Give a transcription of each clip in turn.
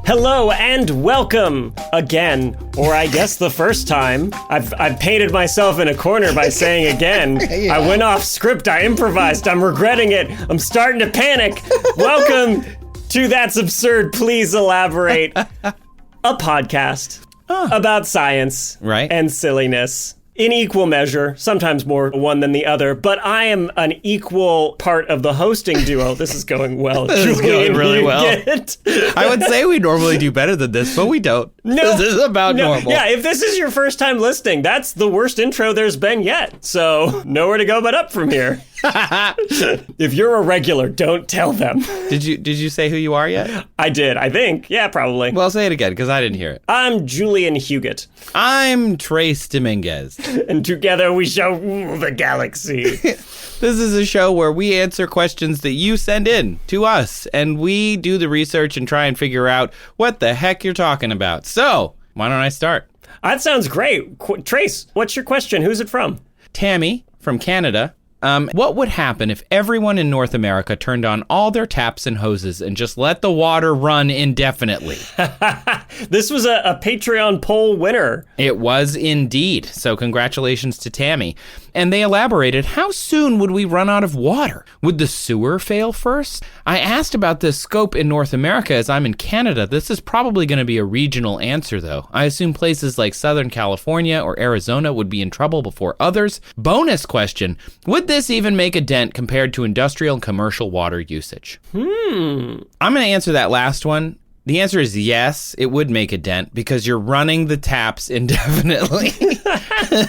Hello and welcome again, or I guess the first time. I've painted myself in a corner by saying again. Yeah. I went off script, I improvised, I'm regretting it, I'm starting to panic. Welcome to That's Absurd, Please Elaborate, a podcast about science and silliness. In equal measure, sometimes more one than the other, but I am an equal part of the hosting duo. This is going well. This is going really well. I would say we normally do better than this, but we don't. No, this is about normal. Yeah, if this is your first time listening, that's the worst intro there's been yet. So nowhere to go but up from here. If you're a regular, don't tell them. Did you say who you are yet? I did, I think. Yeah, probably. Well, say it again, because I didn't hear it. I'm Julian Huguet. I'm Trace Dominguez. And together we shall rule the galaxy. This is a show where we answer questions that you send in to us, and we do the research and try and figure out what the heck you're talking about. So, why don't I start? That sounds great. Trace, what's your question? Who's it from? Tammy from Canada. What would happen if everyone in North America turned on all their taps and hoses and just let the water run indefinitely? This was a Patreon poll winner. It was indeed. So congratulations to Tammy. And they elaborated, how soon would we run out of water? Would the sewer fail first? I asked about this scope in North America as I'm in Canada. This is probably going to be a regional answer, though. I assume places like Southern California or Arizona would be in trouble before others. Bonus question, would this even make a dent compared to industrial and commercial water usage? I'm going to answer that last one. The answer is yes, it would make a dent because you're running the taps indefinitely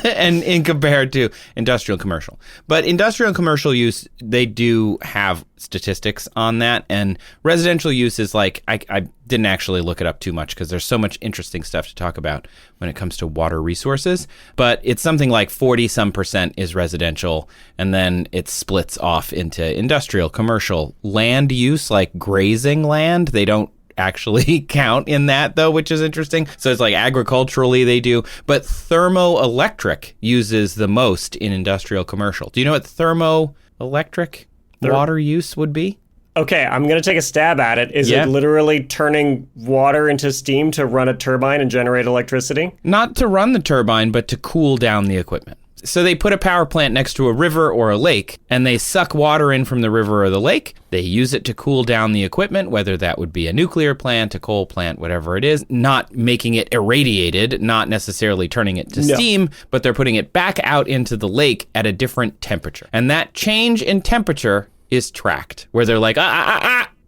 and in compared to industrial and commercial. But industrial and commercial use, they do have statistics on that. And residential use is like, I didn't actually look it up too much because there's so much interesting stuff to talk about when it comes to water resources. But it's something like 40% is residential, and then it splits off into industrial, commercial. Land use, like grazing land, they don't actually count in that, though, which is interesting. So it's like agriculturally they do, but thermoelectric uses the most in industrial commercial. Do you know what thermoelectric water use would be? Okay, I'm going to take a stab at it. Is it literally turning water into steam to run a turbine and generate electricity? Not to run the turbine, but to cool down the equipment. So they put a power plant next to a river or a lake, and they suck water in from the river or the lake. They use it to cool down the equipment, whether that would be a nuclear plant, a coal plant, whatever it is, not making it irradiated, not necessarily turning it to steam, but they're putting it back out into the lake at a different temperature. And that change in temperature is tracked, where they're like,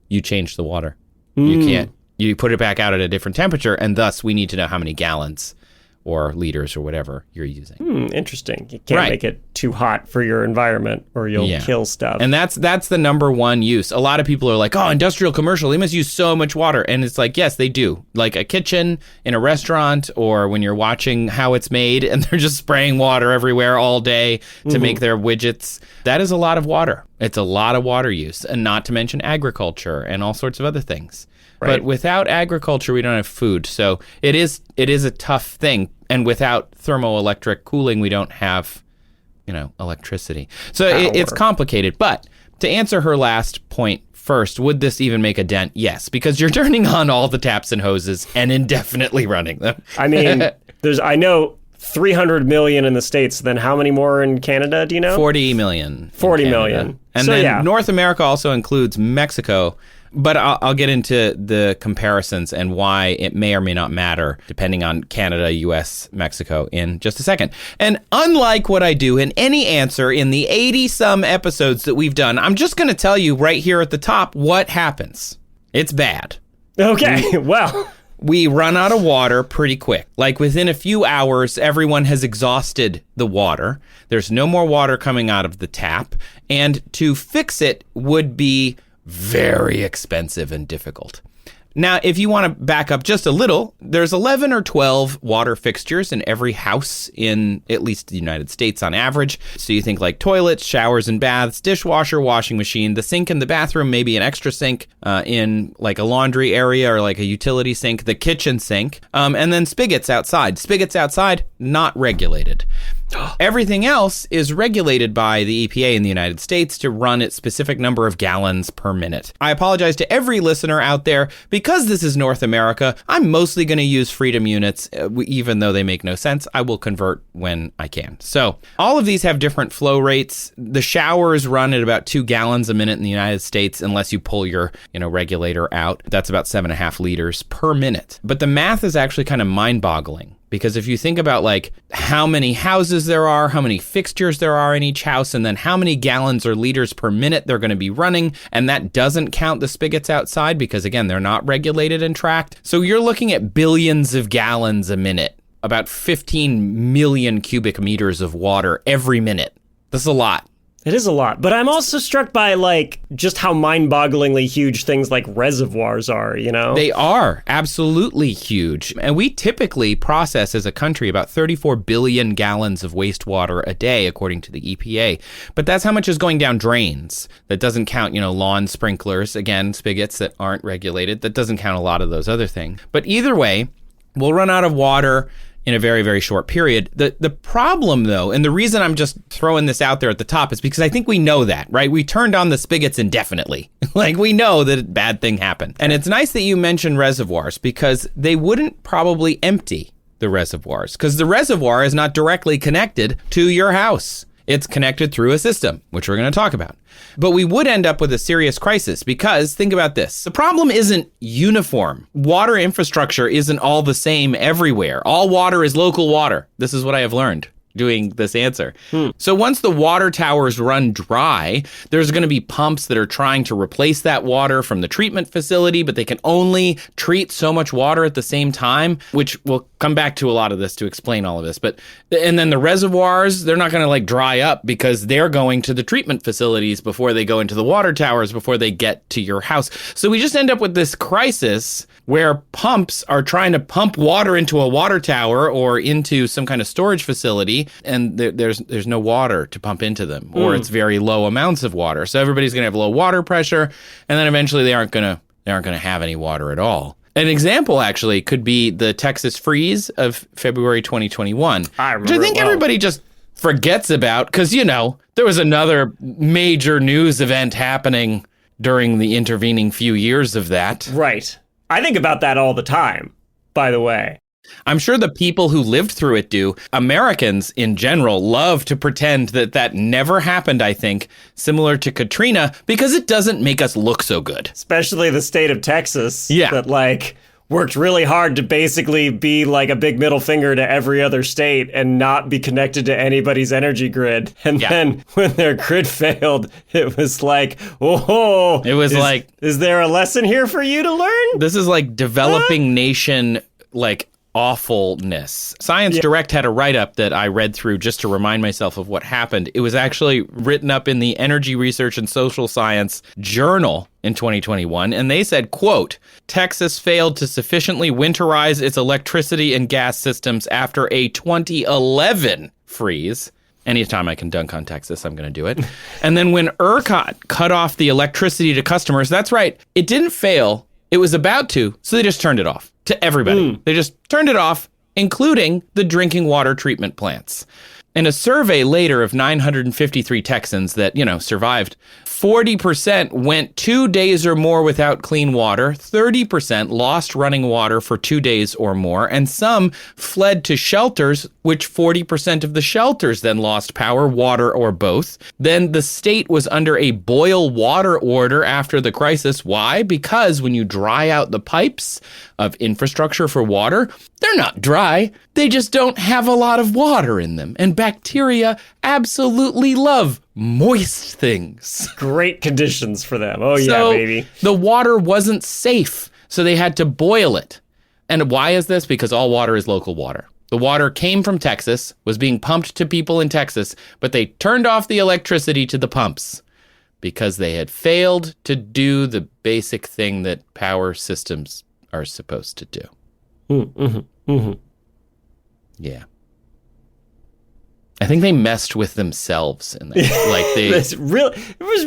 you change the water. You can't. You put it back out at a different temperature, and thus we need to know how many gallons or liters or whatever you're using. Interesting. You can't make it too hot for your environment or you'll kill stuff. And that's the number one use. A lot of people are like, oh, industrial commercial, they must use so much water. And it's like, yes, they do. Like a kitchen in a restaurant or when you're watching how it's made and they're just spraying water everywhere all day to make their widgets. That is a lot of water. It's a lot of water use, and not to mention agriculture and all sorts of other things. Right. But without agriculture, we don't have food. So it is a tough thing. And without thermoelectric cooling, we don't have, electricity. So it's complicated. But to answer her last point first, would this even make a dent? Yes, because you're turning on all the taps and hoses and indefinitely running them. I mean, I know 300 million in the States. Then how many more in Canada, do you know? 40 million. 40 million. And so, then North America also includes Mexico. But I'll get into the comparisons and why it may or may not matter depending on Canada, US, Mexico in just a second. And unlike what I do in any answer in the 80-some episodes that we've done, I'm just going to tell you right here at the top what happens. It's bad. Okay, well. We run out of water pretty quick. Like within a few hours, everyone has exhausted the water. There's no more water coming out of the tap. And to fix it would be very expensive and difficult. Now, if you want to back up just a little, there's 11 or 12 water fixtures in every house in at least the United States on average. So you think like toilets, showers and baths, dishwasher, washing machine, the sink in the bathroom, maybe an extra sink in like a laundry area or like a utility sink, the kitchen sink, and then spigots outside. Spigots outside, not regulated. Everything else is regulated by the EPA in the United States to run its specific number of gallons per minute. I apologize to every listener out there. Because this is North America, I'm mostly going to use freedom units, even though they make no sense. I will convert when I can. So all of these have different flow rates. The showers run at about 2 gallons a minute in the United States, unless you pull your regulator out. That's about 7.5 liters per minute. But the math is actually kind of mind-boggling. Because if you think about like how many houses there are, how many fixtures there are in each house, and then how many gallons or liters per minute they're going to be running, and that doesn't count the spigots outside because, again, they're not regulated and tracked. So you're looking at billions of gallons a minute, about 15 million cubic meters of water every minute. That's a lot. It is a lot, but I'm also struck by like just how mind-bogglingly huge things like reservoirs are, They are absolutely huge. And we typically process as a country about 34 billion gallons of wastewater a day, according to the EPA. But that's how much is going down drains. That doesn't count, lawn sprinklers, again, spigots that aren't regulated. That doesn't count a lot of those other things. But either way, we'll run out of water in a very, very short period. The problem, though, and the reason I'm just throwing this out there at the top is because I think we know that, right? We turned on the spigots indefinitely. Like, we know that a bad thing happened. And it's nice that you mentioned reservoirs because they wouldn't probably empty the reservoirs because the reservoir is not directly connected to your house. It's connected through a system, which we're going to talk about. But we would end up with a serious crisis because, think about this. The problem isn't uniform. Water infrastructure isn't all the same everywhere. All water is local water. This is what I have learned doing this answer. So once the water towers run dry, there's going to be pumps that are trying to replace that water from the treatment facility, but they can only treat so much water at the same time, which we'll come back to a lot of this to explain all of this. And then the reservoirs, they're not going to like dry up because they're going to the treatment facilities before they go into the water towers, before they get to your house. So we just end up with this crisis where pumps are trying to pump water into a water tower or into some kind of storage facility, and there's no water to pump into them, or it's very low amounts of water. So everybody's going to have low water pressure, and then eventually they aren't going to have any water at all. An example, actually, could be the Texas freeze of February 2021, which I think everybody just forgets about because, there was another major news event happening during the intervening few years of that. Right. I think about that all the time, by the way. I'm sure the people who lived through it do. Americans in general love to pretend that never happened, I think, similar to Katrina, because it doesn't make us look so good. Especially the state of Texas. Yeah. That worked really hard to basically be like a big middle finger to every other state and not be connected to anybody's energy grid. And then when their grid failed, it was like, oh, is there a lesson here for you to learn? This is like developing nation, awfulness. Science Direct had a write-up that I read through just to remind myself of what happened. It was actually written up in the Energy Research and Social Science Journal in 2021, and they said, quote, Texas failed to sufficiently winterize its electricity and gas systems after a 2011 freeze. Anytime I can dunk on Texas, I'm going to do it. And then when ERCOT cut off the electricity to customers, that's right, it didn't fail. It was about to, so they just turned it off. To everybody. They just turned it off, including the drinking water treatment plants. In a survey later of 953 Texans that, survived, 40% went 2 days or more without clean water, 30% lost running water for 2 days or more, and some fled to shelters, which 40% of the shelters then lost power, water, or both. Then the state was under a boil water order after the crisis. Why? Because when you dry out the pipes of infrastructure for water, they're not dry. They just don't have a lot of water in them. And bacteria absolutely love moist things. Great conditions for them. Oh, yeah, baby. The water wasn't safe, so they had to boil it. And why is this? Because all water is local water. The water came from Texas, was being pumped to people in Texas, but they turned off the electricity to the pumps because they had failed to do the basic thing that power systems are supposed to do. Yeah. I think they messed with themselves in there. Like it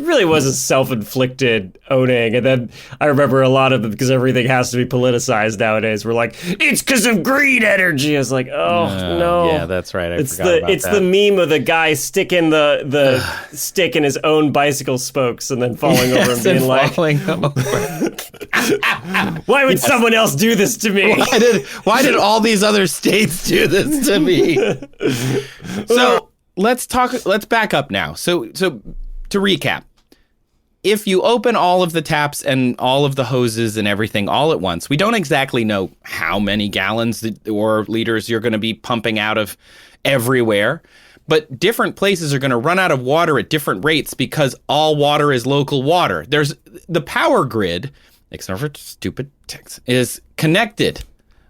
really was a self-inflicted owning. And then I remember a lot of it, because everything has to be politicized nowadays. We're like, it's because of green energy. I was like, oh no. Yeah, that's right. It's the meme of the guy sticking the stick in his own bicycle spokes and then falling over and being like, why would someone else do this to me? Why did all these other states do this to me? So let's back up now. So to recap, if you open all of the taps and all of the hoses and everything all at once, we don't exactly know how many gallons or liters you're going to be pumping out of everywhere, but different places are going to run out of water at different rates because all water is local water. There's the power grid, except for stupid Texas, is connected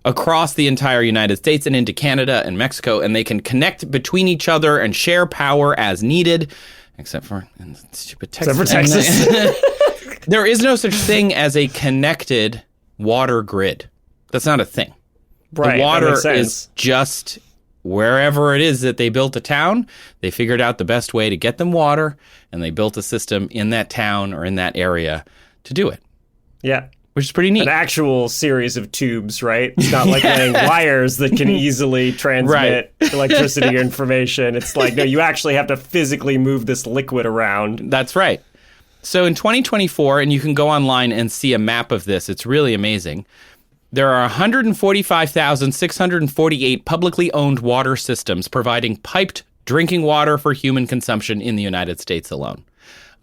across the entire United States and into Canada and Mexico, and they can connect between each other and share power as needed, except for stupid Texas. Except for Texas. There is no such thing as a connected water grid. That's not a thing. Right, the water is just wherever it is that they built a town, they figured out the best way to get them water, and they built a system in that town or in that area to do it. Yeah. Which is pretty neat. An actual series of tubes, right? It's not like laying wires that can easily transmit electricity or information. It's like, no, you actually have to physically move this liquid around. That's right. So in 2024, and you can go online and see a map of this, it's really amazing. There are 145,648 publicly owned water systems providing piped drinking water for human consumption in the United States alone.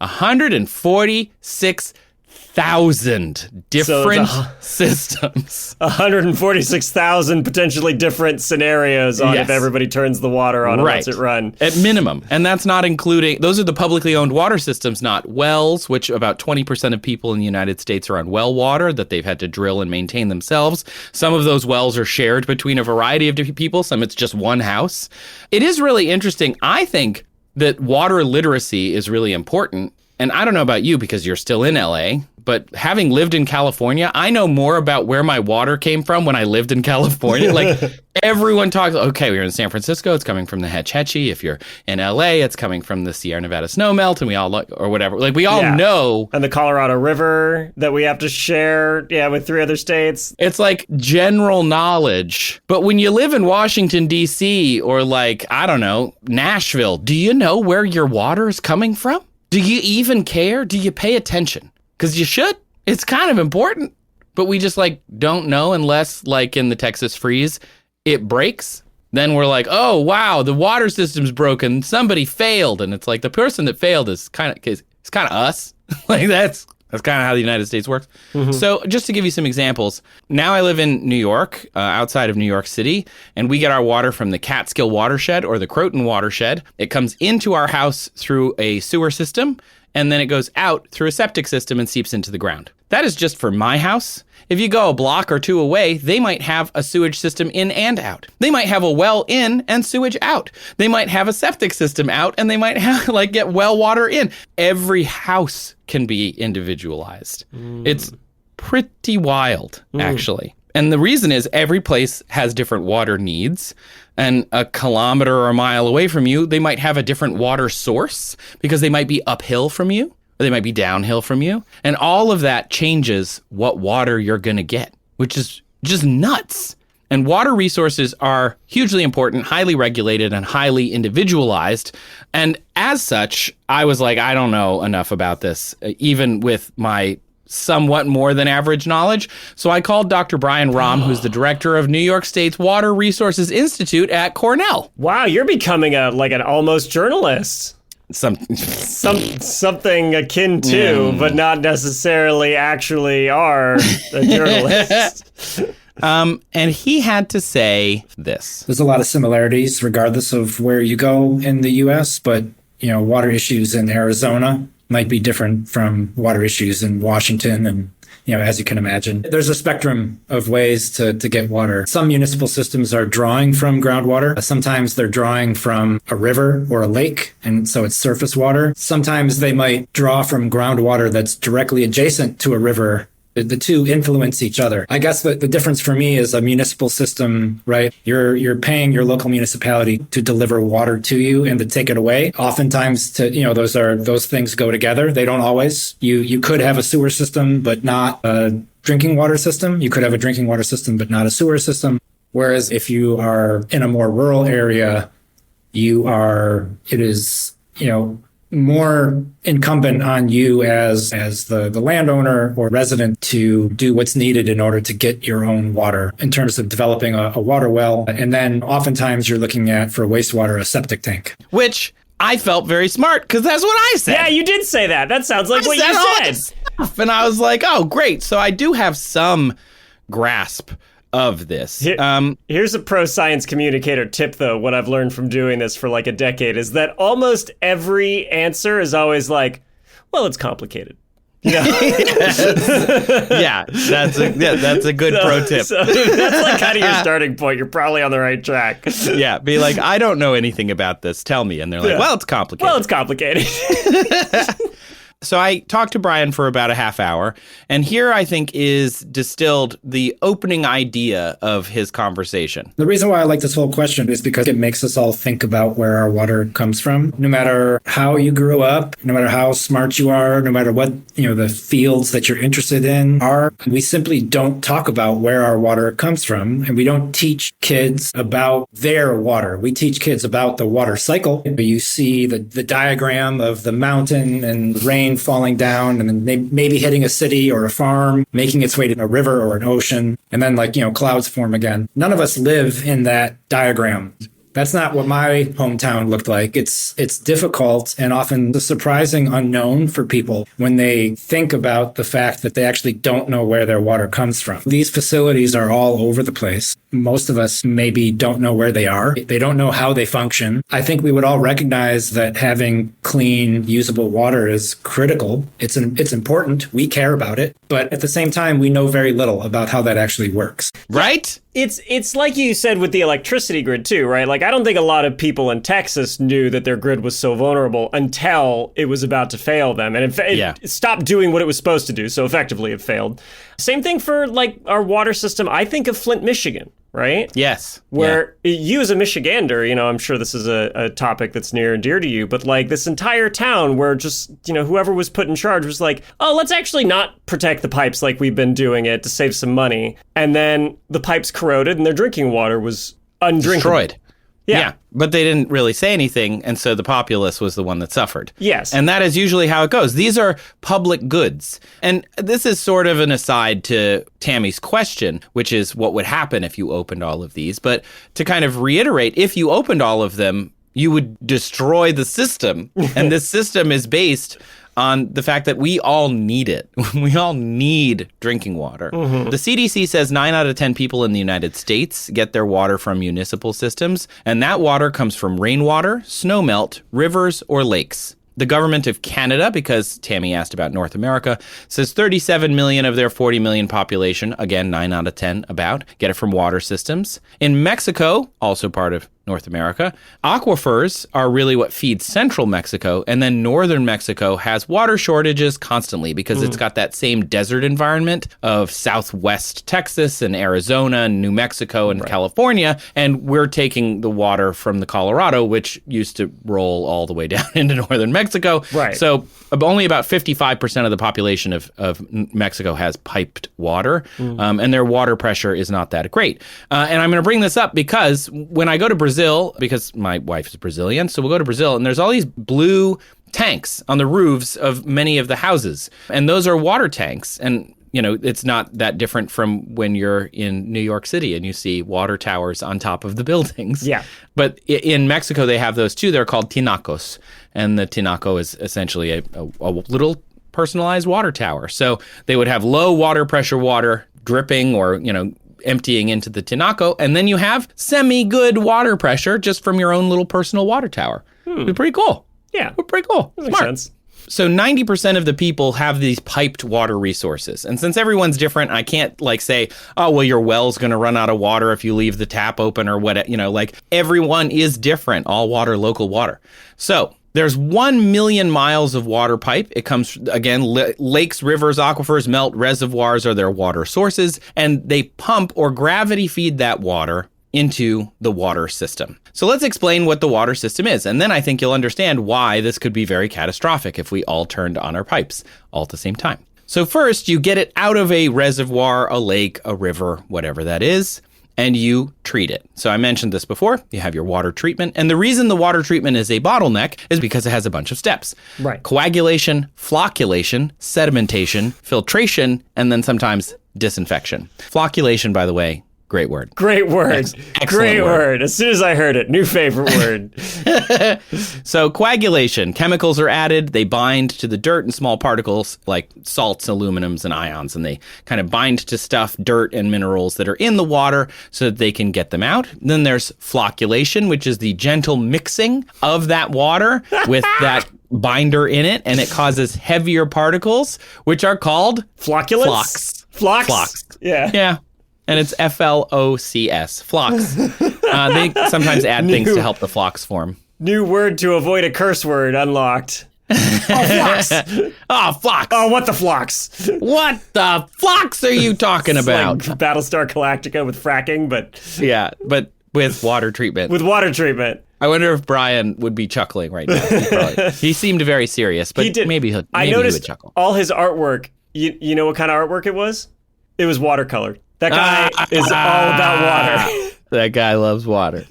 146,000 different systems. 146,000 potentially different scenarios on if everybody turns the water on and lets it run. At minimum. And that's not including, those are the publicly owned water systems, not wells, which about 20% of people in the United States are on well water that they've had to drill and maintain themselves. Some of those wells are shared between a variety of different people. Some it's just one house. It is really interesting. I think that water literacy is really important. And I don't know about you because you're still in LA, but having lived in California, I know more about where my water came from when I lived in California. Like everyone talks, okay, we're in San Francisco, it's coming from the Hetch Hetchy. If you're in LA, it's coming from the Sierra Nevada snowmelt, and we all or whatever. Like we all know. And the Colorado River that we have to share, with 3 other states. It's like general knowledge. But when you live in Washington, D.C. or like, I don't know, Nashville, do you know where your water is coming from? Do you even care? Do you pay attention? Because you should. It's kind of important. But we just like don't know unless like in the Texas freeze, it breaks. Then we're like, oh, wow, the water system's broken. Somebody failed. And it's like the person that failed is kind of us. Like that's kind of how the United States works. Mm-hmm. So just to give you some examples, now I live in New York, outside of New York City, and we get our water from the Catskill watershed or the Croton watershed. It comes into our house through a sewer system, and then it goes out through a septic system and seeps into the ground. That is just for my house. If you go a block or 2 away, they might have a sewage system in and out. They might have a well in and sewage out. They might have a septic system out, and they might have get well water in. Every house can be individualized. It's pretty wild, actually. And the reason is every place has different water needs. And a kilometer or a mile away from you, they might have a different water source because they might be uphill from you. Or they might be downhill from you. And all of that changes what water you're going to get, which is just nuts. And water resources are hugely important, highly regulated, and highly individualized. And as such, I was like, I don't know enough about this, even with my somewhat more than average knowledge. So I called Dr. Brian Rahm, who's the director of New York State's Water Resources Institute at Cornell. Wow, you're becoming an almost journalist. Something akin to, but not necessarily actually are a journalist. And he had to say this. There's a lot of similarities regardless of where you go in the U.S., but, water issues in Arizona might be different from water issues in Washington and, as you can imagine. There's a spectrum of ways to get water. Some municipal systems are drawing from groundwater. Sometimes they're drawing from a river or a lake, and so it's surface water. Sometimes they might draw from groundwater that's directly adjacent to a river The two influence each other. I guess the difference for me is a municipal system, right? You're paying your local municipality to deliver water to you and to take it away. Oftentimes, those things go together. They don't always. You could have a sewer system, but not a drinking water system. You could have a drinking water system, but not a sewer system. Whereas if you are in a more rural area, it is more incumbent on you as the landowner or resident to do what's needed in order to get your own water in terms of developing a water well. And then oftentimes you're looking at, for wastewater, a septic tank. Which I felt very smart because that's what I said. Yeah, you did say that. That sounds like what you said. And I was like, oh, great. So I do have some grasp of this. Here's a pro-science communicator tip, though. What I've learned from doing this for like a decade is that almost every answer is always like, well, it's complicated. Yeah, that's a good pro tip. So that's like kind of your starting point. You're probably on the right track. Yeah, be like, I don't know anything about this. Tell me. And they're like, well, it's complicated. Well, it's complicated. So I talked to Brian for about a half hour, and here I think is distilled the opening idea of his conversation. The reason why I like this whole question is because it makes us all think about where our water comes from. No matter how you grew up, no matter how smart you are, no matter what, the fields that you're interested in are, we simply don't talk about where our water comes from, and we don't teach kids about their water. We teach kids about the water cycle. You see the diagram of the mountain and rain falling down and then maybe hitting a city or a farm, making its way to a river or an ocean, and then clouds form again. None of us live in that diagram. That's not what my hometown looked like. It's difficult and often the surprising unknown for people when they think about the fact that they actually don't know where their water comes from. These facilities are all over the place. Most of us maybe don't know where they are. They don't know how they function. I think we would all recognize that having clean, usable water is critical. It's important. We care about it. But at the same time, we know very little about how that actually works. Right? It's like you said with the electricity grid too, right? Like, I don't think a lot of people in Texas knew that their grid was so vulnerable until it was about to fail them. And it stopped doing what it was supposed to do. So effectively it failed. Same thing for our water system. I think of Flint, Michigan, right? Yes. Where you as a Michigander, I'm sure this is a topic that's near and dear to you, but this entire town where just, whoever was put in charge was like, oh, let's actually not protect the pipes like we've been doing it to save some money. And then the pipes corroded and their drinking water was undrinkable. Destroyed. Yeah. But they didn't really say anything, and so the populace was the one that suffered. Yes. And that is usually how it goes. These are public goods. And this is sort of an aside to Tammy's question, which is what would happen if you opened all of these. But to kind of reiterate, if you opened all of them, you would destroy the system. And this system is based on the fact that we all need it. We all need drinking water. Mm-hmm. The CDC says 9 out of 10 people in the United States get their water from municipal systems, and that water comes from rainwater, snowmelt, rivers, or lakes. The government of Canada, because Tammy asked about North America, says 37 million of their 40 million population, again, 9 out of 10 get it from water systems. In Mexico, also part of North America, aquifers are really what feeds central Mexico, and then northern Mexico has water shortages constantly because it's got that same desert environment of southwest Texas and Arizona and New Mexico and California, and we're taking the water from the Colorado, which used to roll all the way down into northern Mexico. Right. So only about 55% of the population of Mexico has piped water, and their water pressure is not that great. And I'm going to bring this up because when I go to Brazil, because my wife is Brazilian, so we'll go to Brazil, and there's all these blue tanks on the roofs of many of the houses, and those are water tanks. And it's not that different from when you're in New York City and you see water towers on top of the buildings. Yeah. But in Mexico, they have those too. They're called tinacos, and the tinaco is essentially a little personalized water tower. So they would have low water pressure water dripping or, emptying into the tinaco, and then you have semi-good water pressure just from your own little personal water tower. It's pretty cool. Yeah. Pretty cool. That makes sense. So 90% of the people have these piped water resources. And since everyone's different, I can't say, oh, well, your well's going to run out of water if you leave the tap open or what, everyone is different, all water, local water. So There's 1 million miles of water pipe. It comes, again, lakes, rivers, aquifers, melt, reservoirs are their water sources, and they pump or gravity feed that water into the water system. So let's explain what the water system is, and then I think you'll understand why this could be very catastrophic if we all turned on our pipes all at the same time. So first, you get it out of a reservoir, a lake, a river, whatever that is, and you treat it. So I mentioned this before. You have your water treatment. And the reason the water treatment is a bottleneck is because it has a bunch of steps. Right. Coagulation, Flocculation, sedimentation, filtration, and then sometimes disinfection. Flocculation, by the way, great word. Great word. Great word. As soon as I heard it, new favorite word. So coagulation, chemicals are added. They bind to the dirt and small particles like salts, aluminums, and ions. And they kind of bind to stuff, dirt, and minerals that are in the water so that they can get them out. Then there's flocculation, which is the gentle mixing of that water with that binder in it. And it causes heavier particles, which are called flocculants. Flocks. Yeah. Yeah. And it's FLOCS, flocks. They sometimes add things to help the flocks form. New word to avoid a curse word unlocked. Oh, flocks. Oh, flocks. Oh, what the flocks? What the flocks are you talking about? Like Battlestar Galactica with fracking, but... Yeah, but with water treatment. With water treatment. I wonder if Brian would be chuckling right now. He seemed very serious, but maybe he would chuckle. All his artwork, you know what kind of artwork it was? It was watercolored. That guy is all about water. That guy loves water.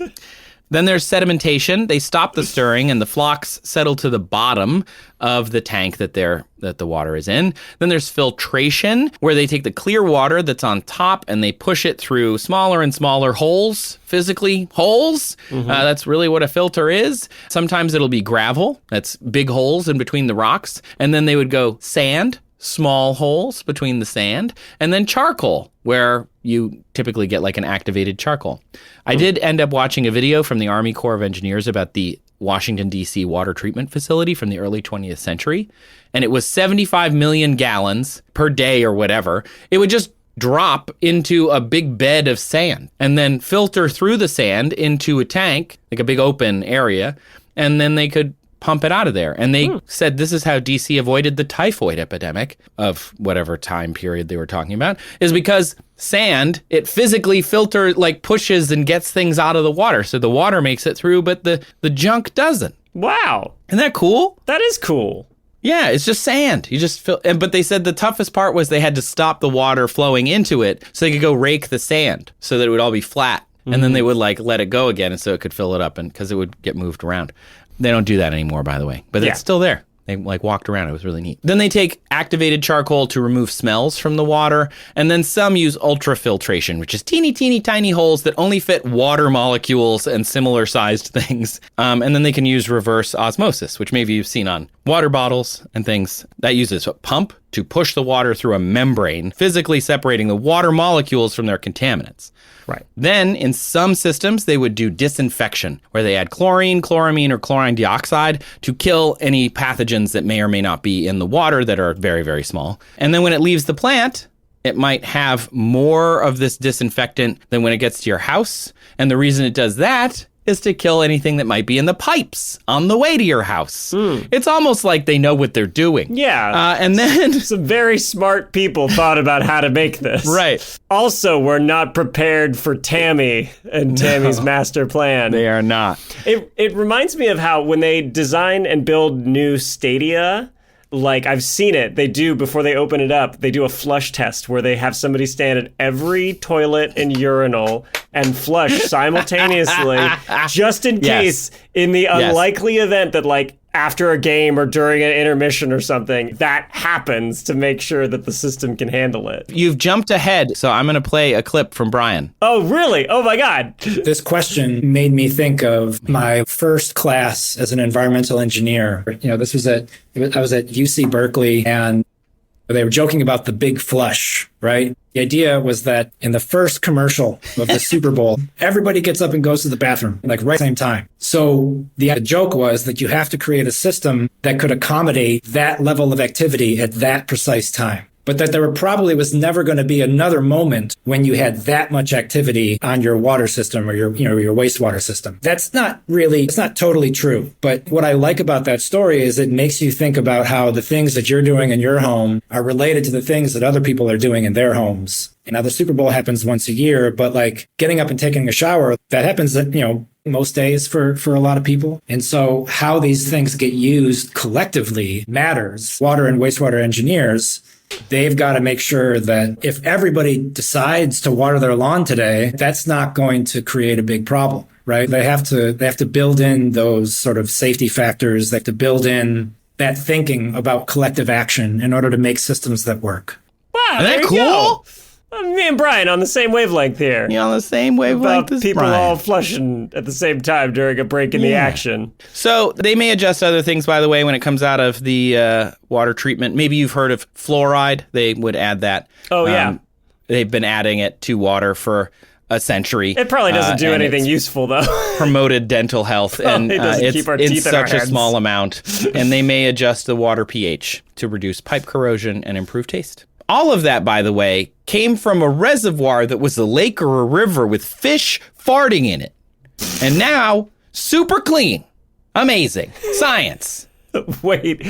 Then there's sedimentation. They stop the stirring and the flocks settle to the bottom of the tank that the water is in. Then there's filtration, where they take the clear water that's on top and they push it through smaller and smaller holes, physically holes. Mm-hmm. That's really what a filter is. Sometimes it'll be gravel. That's big holes in between the rocks. And then they would go sand, small holes between the sand, and then charcoal, where you typically get like an activated charcoal. I did end up watching a video from the Army Corps of Engineers about the Washington, D.C. water treatment facility from the early 20th century, and it was 75 million gallons per day or whatever. It would just drop into a big bed of sand and then filter through the sand into a tank, like a big open area, and then they could pump it out of there. And they said this is how DC avoided the typhoid epidemic of whatever time period they were talking about, is because sand, it physically pushes and gets things out of the water. So the water makes it through, but the junk doesn't. Wow. Isn't that cool? That is cool. Yeah, it's just sand. You just but they said the toughest part was they had to stop the water flowing into it so they could go rake the sand so that it would all be flat. Mm-hmm. And then they would let it go again, and so it could fill it up, and because it would get moved around. They don't do that anymore, by the way, but it's still there. They walked around. It was really neat. Then they take activated charcoal to remove smells from the water. And then some use ultrafiltration, which is teeny, teeny, tiny holes that only fit water molecules and similar sized things. And then they can use reverse osmosis, which maybe you've seen on water bottles and things. That uses a pump to push the water through a membrane, physically separating the water molecules from their contaminants. Right. Then, in some systems, they would do disinfection, where they add chlorine, chloramine, or chlorine dioxide to kill any pathogens that may or may not be in the water that are very, very small. And then when it leaves the plant, it might have more of this disinfectant than when it gets to your house. And the reason it does that is to kill anything that might be in the pipes on the way to your house. It's almost like they know what they're doing. Yeah. And then some very smart people thought about how to make this. Right. Also, we're not prepared for Tammy and Tammy's master plan. They are not. It reminds me of how when they design and build new stadia, like I've seen it, they do, before they open it up, they do a flush test where they have somebody stand at every toilet and urinal and flush simultaneously, just in case, in the unlikely event that after a game or during an intermission or something, that happens, to make sure that the system can handle it. You've jumped ahead, so I'm going to play a clip from Brian. Oh, really? Oh, my God. This question made me think of my first class as an environmental engineer. I was at UC Berkeley, and they were joking about the big flush, right? The idea was that in the first commercial of the Super Bowl, everybody gets up and goes to the bathroom, right at the same time. So the joke was that you have to create a system that could accommodate that level of activity at that precise time. but that there probably was never going to be another moment when you had that much activity on your water system or your wastewater system. It's not totally true. But what I like about that story is it makes you think about how the things that you're doing in your home are related to the things that other people are doing in their homes. And now the Super Bowl happens once a year, but like getting up and taking a shower, that happens, most days for a lot of people. And so how these things get used collectively matters. Water and wastewater engineers, they've got to make sure that if everybody decides to water their lawn today, that's not going to create a big problem, right? They have to build in those sort of safety factors. They have to build in that thinking about collective action in order to make systems that work. Wow, isn't that cool? Me and Brian on the same wavelength here. You're on the same wavelength as people Brian. all flushing at the same time during a break in the action. So they may adjust other things, by the way, when it comes out of the water treatment. Maybe you've heard of fluoride. They would add that. Oh, yeah. They've been adding it to water for a century. It probably doesn't do anything useful, though. Promoted dental health, and it's in such a small amount. And they may adjust the water pH to reduce pipe corrosion and improve taste. All of that, by the way, came from a reservoir that was a lake or a river with fish farting in it. And now, super clean. Amazing. Science. Wait,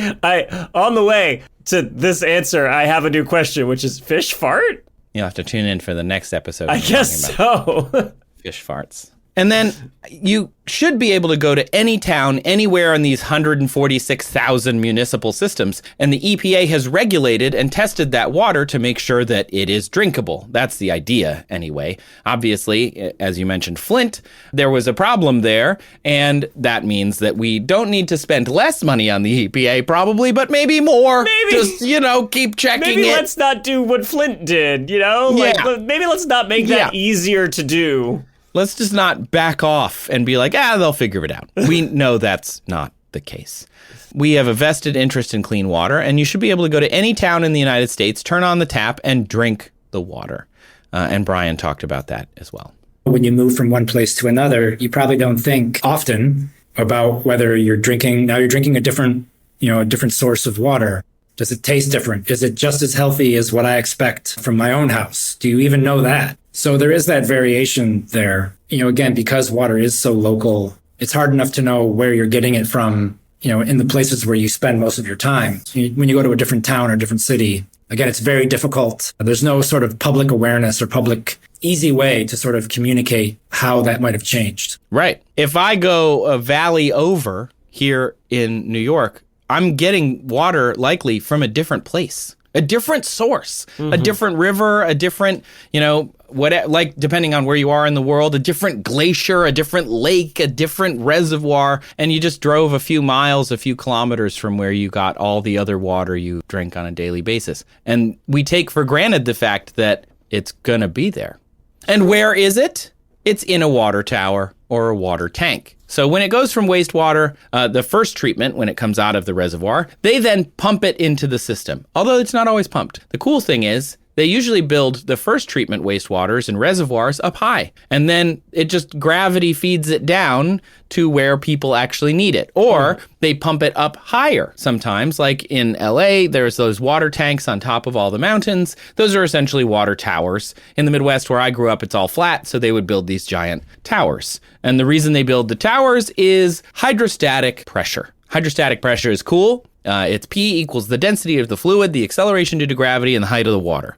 on the way to this answer, I have a new question, which is fish fart? You'll have to tune in for the next episode. I guess so. Fish farts. And then you should be able to go to any town, anywhere in these 146,000 municipal systems. And the EPA has regulated and tested that water to make sure that it is drinkable. That's the idea, anyway. Obviously, as you mentioned, Flint, there was a problem there. And that means that we don't need to spend less money on the EPA, probably, but maybe more. Maybe. Just, keep checking Maybe it. let's not do what Flint did, Maybe let's not make that easier to do. Let's just not back off and be like, they'll figure it out. We know that's not the case. We have a vested interest in clean water, and you should be able to go to any town in the United States, turn on the tap, and drink the water. And Brian talked about that as well. When you move from one place to another, you probably don't think often about whether you're drinking a different source of water. Does it taste different? Is it just as healthy as what I expect from my own house? Do you even know that? So there is that variation there. Again, because water is so local, it's hard enough to know where you're getting it from, in the places where you spend most of your time. When you go to a different town or different city, again, it's very difficult. There's no sort of public awareness or public easy way to sort of communicate how that might have changed. Right. If I go a valley over here in New York, I'm getting water likely from a different place, a different source, a different river, a different, depending on where you are in the world, a different glacier, a different lake, a different reservoir. And you just drove a few miles, a few kilometers from where you got all the other water you drink on a daily basis. And we take for granted the fact that it's going to be there. And where is it? It's in a water tower or a water tank. So when it goes from wastewater, the first treatment, when it comes out of the reservoir, they then pump it into the system, although it's not always pumped. The cool thing is they usually build the first treatment wastewaters and reservoirs up high, and then it just gravity feeds it down to where people actually need it. Or they pump it up higher sometimes, like in LA, there's those water tanks on top of all the mountains. Those are essentially water towers. In the Midwest where I grew up, it's all flat, so they would build these giant towers. And the reason they build the towers is hydrostatic pressure. Hydrostatic pressure is cool. It's P equals the density of the fluid, the acceleration due to gravity, and the height of the water.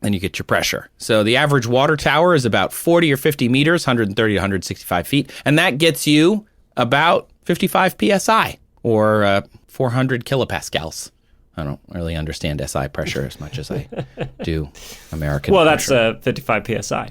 And you get your pressure. So the average water tower is about 40 or 50 meters, 130 to 165 feet. And that gets you about 55 PSI or 400 kilopascals. I don't really understand SI pressure as much as I do American pressure. Well, that's 55 PSI.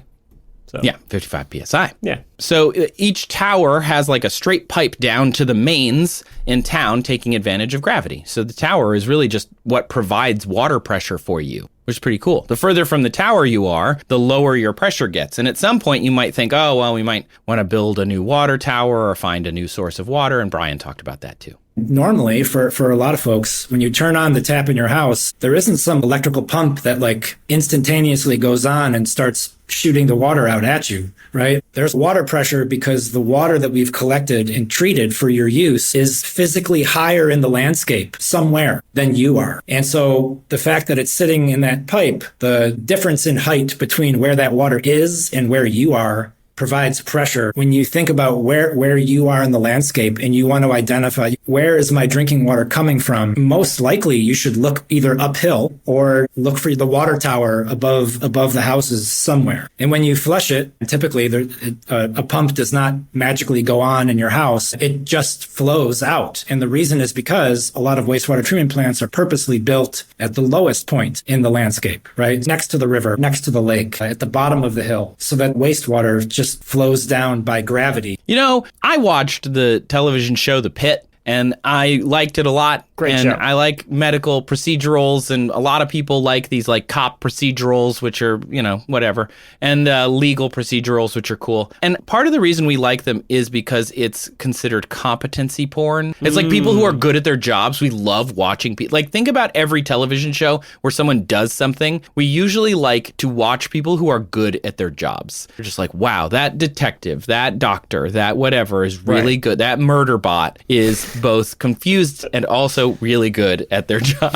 So. Yeah, 55 PSI. Yeah. So each tower has like a straight pipe down to the mains in town, taking advantage of gravity. So the tower is really just what provides water pressure for you, which is pretty cool. The further from the tower you are, the lower your pressure gets. And at some point you might think, we might want to build a new water tower or find a new source of water. And Brian talked about that too. Normally, for a lot of folks, when you turn on the tap in your house, there isn't some electrical pump that like instantaneously goes on and starts shooting the water out at you, right? There's water pressure because the water that we've collected and treated for your use is physically higher in the landscape somewhere than you are. And so the fact that it's sitting in that pipe, the difference in height between where that water is and where you are provides pressure. When you think about where you are in the landscape and you want to identify where is my drinking water coming from, most likely you should look either uphill or look for the water tower above the houses somewhere. And when you flush it, typically a pump does not magically go on in your house. It just flows out. And the reason is because a lot of wastewater treatment plants are purposely built at the lowest point in the landscape, right? Next to the river, next to the lake, at the bottom of the hill, so that wastewater just flows down by gravity. You know, I watched the television show The Pit, and I liked it a lot. Great and show. I like medical procedurals, and a lot of people like these like cop procedurals, which are, you know, whatever, and legal procedurals, which are cool. And part of the reason we like them is because it's considered competency porn. It's like people who are good at their jobs. We love watching people. Like, think about every television show where someone does something. We usually like to watch people who are good at their jobs. They're just like, wow, that detective, that doctor, that whatever is really good. That murder bot is both confused and also really good at their job.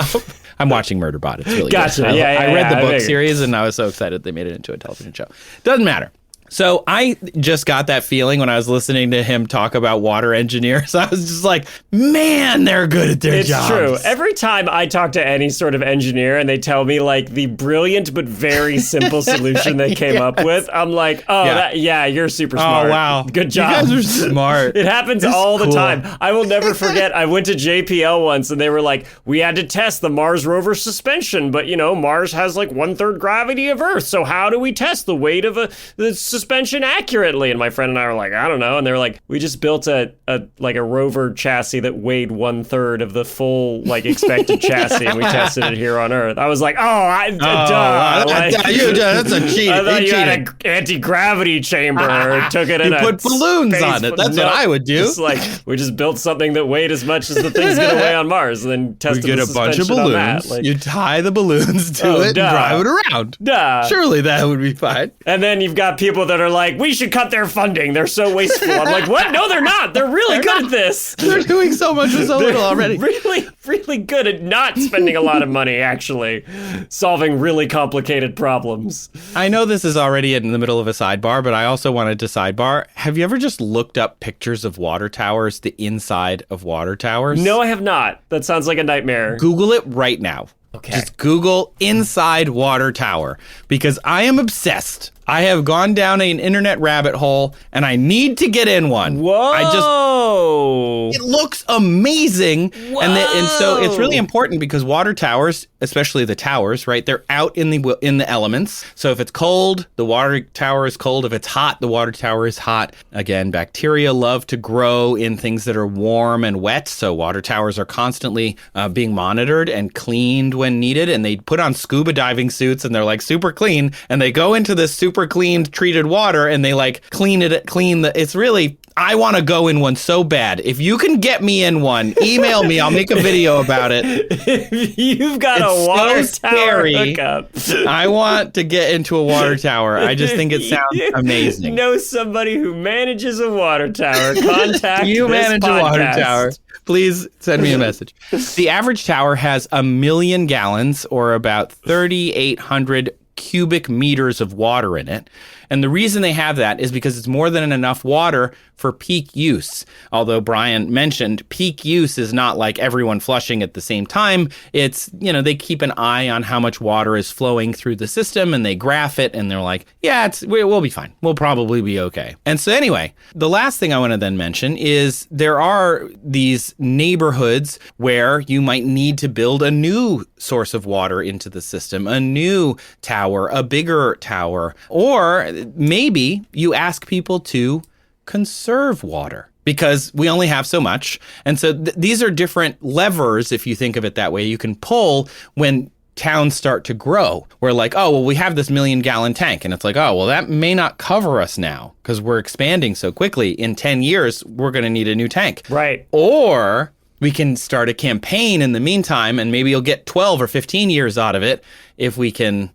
I'm watching Murderbot. It's really Gotcha. good. I read the book figured. series and I was so excited they made it into a television show. Doesn't matter. So I just got that feeling when I was listening to him talk about water engineers. I was just like, man, they're good at their jobs. It's true. Every time I talk to any sort of engineer and they tell me like the brilliant but very simple solution they came up with, I'm like, oh, you're super smart. Oh, wow. Good job. You guys are smart. It happens all the time. I will never forget. I went to JPL once and they were like, we had to test the Mars rover suspension, but you know, Mars has like 1/3 gravity of Earth. So how do we test the weight of the suspension accurately? And my friend and I were like, I don't know. And they were like, we just built a rover chassis that weighed 1/3 of the full like expected chassis, and we tested it here on Earth. I was like, duh. That's a cheat. I thought you had an anti-gravity chamber or took it in You put balloons on it. That's what I would do. Just like, we just built something that weighed as much as the thing's going to weigh on Mars, and then tested We get the a bunch of suspension on balloons. that. Like, You tie the balloons to it and drive it around. Duh. Surely that would be fine. And then you've got people that are like, we should cut their funding. They're so wasteful. I'm like, what? No, they're not. They're really good at this. They're doing so much with so little already. Really, really good at not spending a lot of money, actually. Solving really complicated problems. I know this is already in the middle of a sidebar, but I also wanted to sidebar. Have you ever just looked up pictures of water towers, the inside of water towers? No, I have not. That sounds like a nightmare. Google it right now. Okay. Just Google inside water tower, because I am obsessed. I have gone down an internet rabbit hole and I need to get in one. Whoa. It looks amazing. Whoa. And so it's really important because water towers, especially the towers, right? They're out in the elements. So if it's cold, the water tower is cold. If it's hot, the water tower is hot. Again, bacteria love to grow in things that are warm and wet. So water towers are constantly being monitored and cleaned when needed. And they put on scuba diving suits and they're like super clean. And they go into this super cleaned treated water and they like it's really, I want to go in one so bad. If you can get me in one, email me. I'll make a video about it. You've got a water tower hookup. I want to get into a water tower. I just think it sounds amazing. Know somebody who manages a water tower. Contact You this manage podcast. a water tower. Please send me a message. The average tower has 1 million gallons, or about 3,800 cubic meters of water in it. And the reason they have that is because it's more than enough water for peak use. Although Brian mentioned peak use is not like everyone flushing at the same time. It's, you know, they keep an eye on how much water is flowing through the system and they graph it and they're like, yeah, we'll be fine. We'll probably be okay. And so anyway, the last thing I want to then mention is there are these neighborhoods where you might need to build a new source of water into the system, a new tower, a bigger tower, or maybe you ask people to conserve water because we only have so much. And so these are different levers, if you think of it that way, you can pull when towns start to grow. We're like, oh, well, we have this 1 million gallon tank. And it's like, oh, well, that may not cover us now because we're expanding so quickly. In 10 years, we're going to need a new tank. Right. Or we can start a campaign in the meantime, and maybe you'll get 12 or 15 years out of it if we can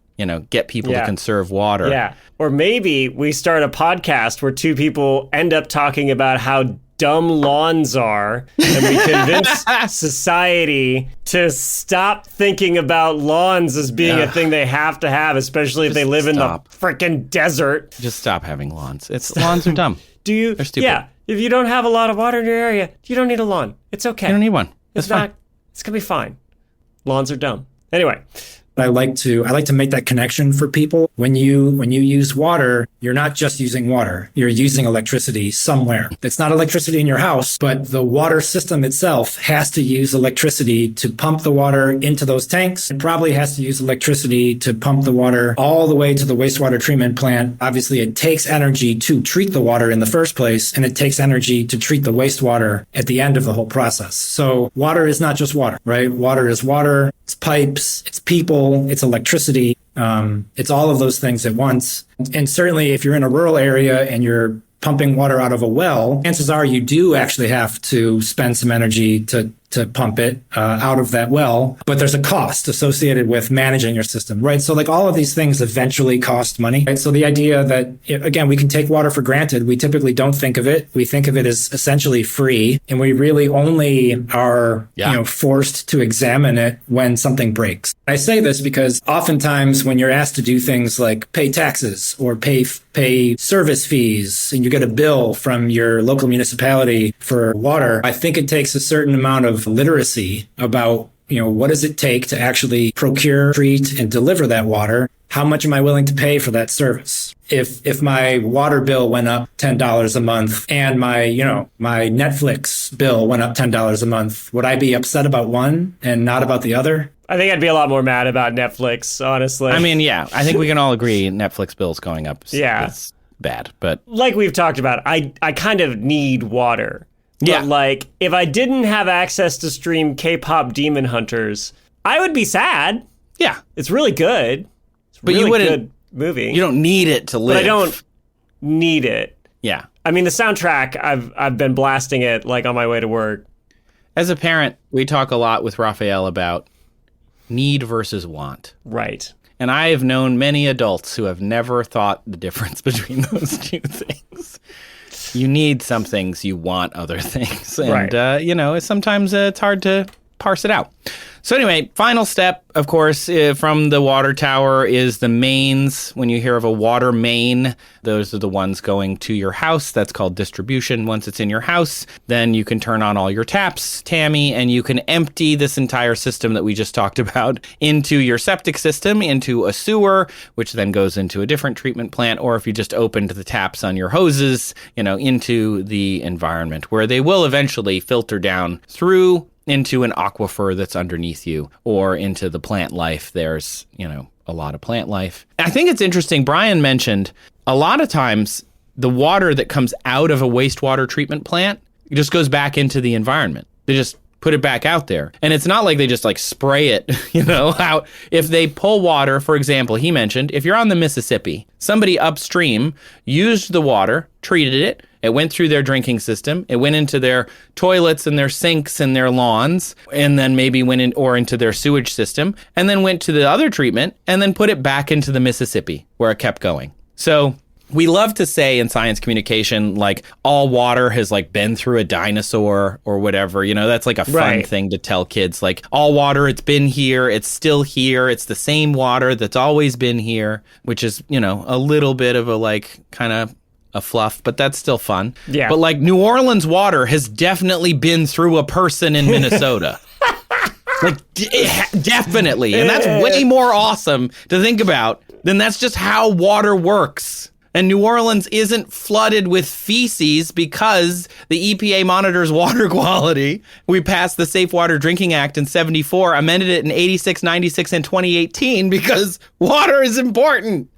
get people to conserve water. Yeah. Or maybe we start a podcast where two people end up talking about how dumb lawns are, and we convince society to stop thinking about lawns as being a thing they have to have, especially if they live in the freaking desert. Just stop having lawns. Lawns are dumb. They're stupid. Yeah. If you don't have a lot of water in your area, you don't need a lawn. It's okay. You don't need one. It's fine. It's going to be fine. Lawns are dumb. Anyway. I like to make that connection for people. When you use water, you're not just using water. You're using electricity somewhere. It's not electricity in your house, but the water system itself has to use electricity to pump the water into those tanks. It probably has to use electricity to pump the water all the way to the wastewater treatment plant. Obviously, it takes energy to treat the water in the first place, and it takes energy to treat the wastewater at the end of the whole process. So water is not just water, right? Water is water. It's pipes, it's people, it's electricity. It's all of those things at once. And certainly if you're in a rural area and you're pumping water out of a well, chances are you do actually have to spend some energy to pump it out of that well. But there's a cost associated with managing your system, right? So like all of these things eventually cost money. Right? So the idea that, again, we can take water for granted. We typically don't think of it. We think of it as essentially free. And we really only are forced to examine it when something breaks. I say this because oftentimes when you're asked to do things like pay taxes or pay service fees and you get a bill from your local municipality for water, I think it takes a certain amount of literacy about, what does it take to actually procure, treat, and deliver that water? How much am I willing to pay for that service? If my water bill went up $10 a month and my Netflix bill went up $10 a month, would I be upset about one and not about the other? I think I'd be a lot more mad about Netflix, honestly. I mean, yeah, I think we can all agree Netflix bills going up. Yeah. It's bad, but like we've talked about, I kind of need water. But like, if I didn't have access to stream K-pop Demon Hunters, I would be sad. Yeah. It's really good. It's a really good movie. You don't need it to live. But I don't need it. Yeah. I mean, the soundtrack, I've been blasting it like on my way to work. As a parent, we talk a lot with Raphael about need versus want. Right. And I have known many adults who have never thought the difference between those two things. You need some things, you want other things. And, right. Sometimes it's hard to parse it out. So anyway, final step, of course, from the water tower is the mains. When you hear of a water main, those are the ones going to your house. That's called distribution. Once it's in your house, then you can turn on all your taps, Tammy, and you can empty this entire system that we just talked about into your septic system, into a sewer, which then goes into a different treatment plant, or if you just opened the taps on your hoses, into the environment, where they will eventually filter down through into an aquifer that's underneath you or into the plant life. There's, a lot of plant life. I think it's interesting. Brian mentioned a lot of times the water that comes out of a wastewater treatment plant just goes back into the environment. They just put it back out there. And it's not like they just spray it, out. If they pull water, for example, he mentioned, if you're on the Mississippi, somebody upstream used the water, treated it, it went through their drinking system, it went into their toilets and their sinks and their lawns, and then maybe went in or into their sewage system, and then went to the other treatment, and then put it back into the Mississippi, where it kept going. So we love to say in science communication, all water has been through a dinosaur or whatever, that's a fun thing to tell kids, all water, it's been here, it's still here, it's the same water that's always been here, which is, a little bit of a kind of a fluff, but that's still fun. Yeah. But New Orleans water has definitely been through a person in Minnesota. Definitely. And that's way more awesome to think about than that's just how water works. And New Orleans isn't flooded with feces because the EPA monitors water quality. We passed the Safe Water Drinking Act in 74, amended it in 86, 96, and 2018 because water is important.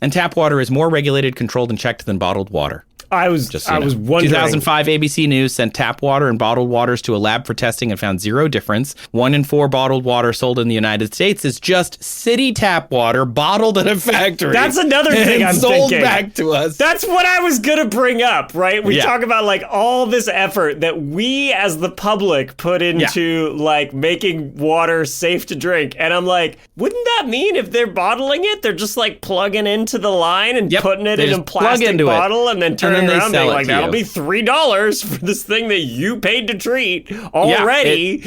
And tap water is more regulated, controlled, and checked than bottled water. I was wondering. 2005 ABC News sent tap water and bottled waters to a lab for testing and found zero difference. 1 in 4 bottled water sold in the United States is just city tap water bottled at a factory. That's another thing I'm sold thinking. back to us. That's what I was going to bring up, right? We talk about like all this effort that we as the public put into like making water safe to drink. And I'm like, wouldn't that mean if they're bottling it, they're just like plugging into the line and putting it in a plastic bottle and then turning around being like, that'll be $3 for this thing that you paid to treat already.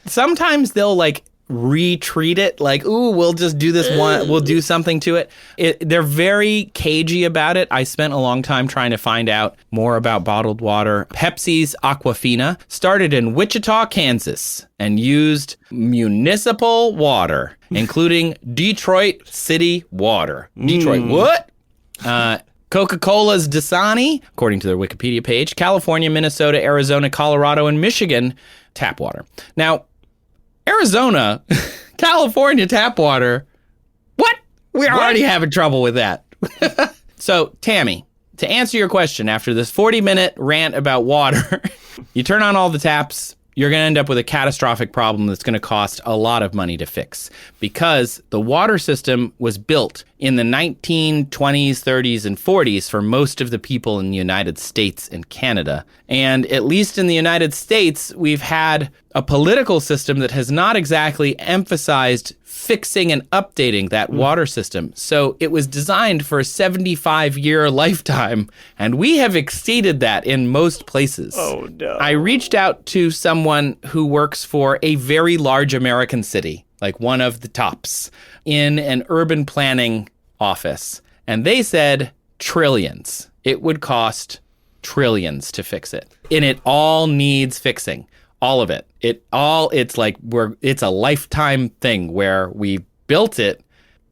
Sometimes they'll like retreat it, like, ooh, we'll just do this one, we'll do something to it. They're very cagey about it. I spent a long time trying to find out more about bottled water. Pepsi's Aquafina started in Wichita, Kansas, and used municipal water, including Detroit City water. Detroit, what? Coca-Cola's Dasani, according to their Wikipedia page, California, Minnesota, Arizona, Colorado, and Michigan tap water. Now, Arizona, California tap water, what? We're already having trouble with that. So, Tammy, to answer your question, after this 40-minute rant about water, you turn on all the taps, you're going to end up with a catastrophic problem that's going to cost a lot of money to fix, because the water system was built in the 1920s, 30s, and 40s for most of the people in the United States and Canada. And at least in the United States, we've had a political system that has not exactly emphasized fixing and updating that water system. So it was designed for a 75-year lifetime, and we have exceeded that in most places. Oh, no. I reached out to someone who works for a very large American city, like one of the tops, in an urban planning office. And they said trillions. It would cost trillions to fix it. And it all needs fixing. All of it. It's like it's a lifetime thing where we built it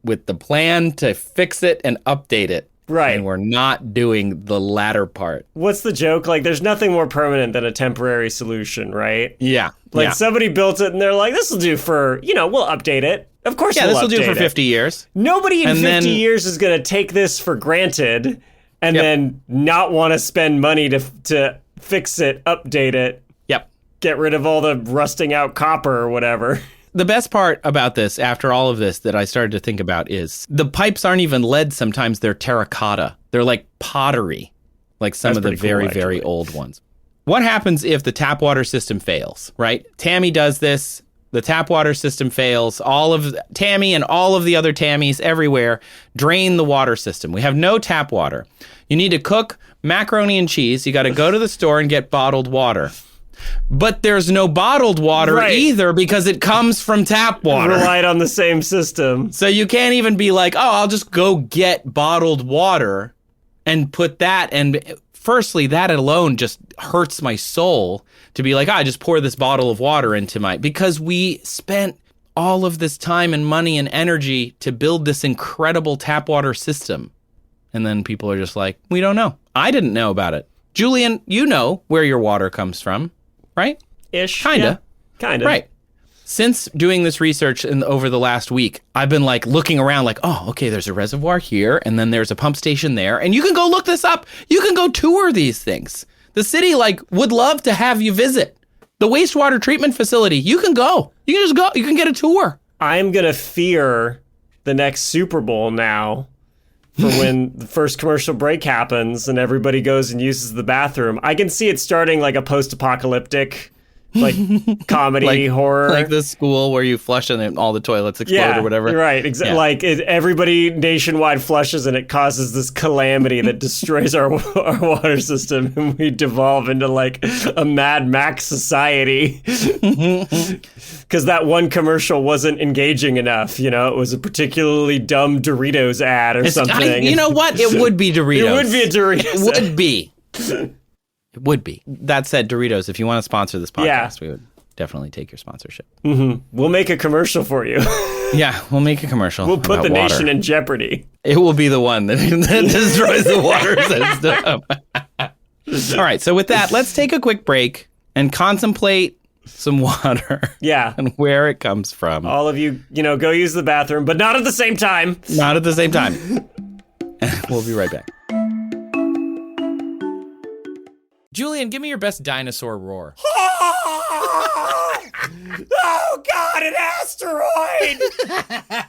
with the plan to fix it and update it. Right. And we're not doing the latter part. What's the joke? Like, there's nothing more permanent than a temporary solution, right? Yeah. Like, somebody built it and they're like, this will do for, we'll update it. Of course we'll update it. Yeah, this will do for 50 years. Nobody in 50 years is going to take this for granted and then not want to spend money to fix it, update it. Yep. Get rid of all the rusting out copper or whatever. The best part about this, after all of this, that I started to think about is the pipes aren't even lead. Sometimes they're terracotta. They're like pottery, like some of the very, very old ones. What happens if the tap water system fails, right? Tammy does this. The tap water system fails. All of Tammy and all of the other Tammys everywhere drain the water system. We have no tap water. You need to cook macaroni and cheese. You got to go to the store and get bottled water. But there's no bottled water either because it comes from tap water. Relied on the same system. So you can't even be like, oh, I'll just go get bottled water and put that. And firstly, that alone just hurts my soul to be like, I just pour this bottle of water into because we spent all of this time and money and energy to build this incredible tap water system. And then people are just like, we don't know. I didn't know about it. Julian, you know where your water comes from. Right? Ish. Kinda. Yeah, kinda. Right. Since doing this research over the last week, I've been like looking around like, oh, okay, there's a reservoir here and then there's a pump station there. And you can go look this up. You can go tour these things. The city would love to have you visit. The wastewater treatment facility, you can go. You can just go. You can get a tour. I'm going to fear the next Super Bowl now for when the first commercial break happens and everybody goes and uses the bathroom. I can see it starting like a post-apocalyptic, like comedy, horror. Like the school where you flush and then all the toilets explode or whatever. Right. Like everybody nationwide flushes and it causes this calamity that destroys our water system and we devolve into like a Mad Max society. Because that one commercial wasn't engaging enough, it was a particularly dumb Doritos ad or something. You know what? It would be Doritos. It would be a Doritos. It would be. It would be. That said, Doritos, if you want to sponsor this podcast, we would definitely take your sponsorship. Mm-hmm. We'll make a commercial for you. Yeah, we'll make a commercial. We'll put the nation in jeopardy. It will be the one that destroys the water system. All right, so with that, let's take a quick break and contemplate some water. Yeah. And where it comes from. All of you, go use the bathroom, but not at the same time. Not at the same time. We'll be right back. Julian, give me your best dinosaur roar. Oh, God, an asteroid!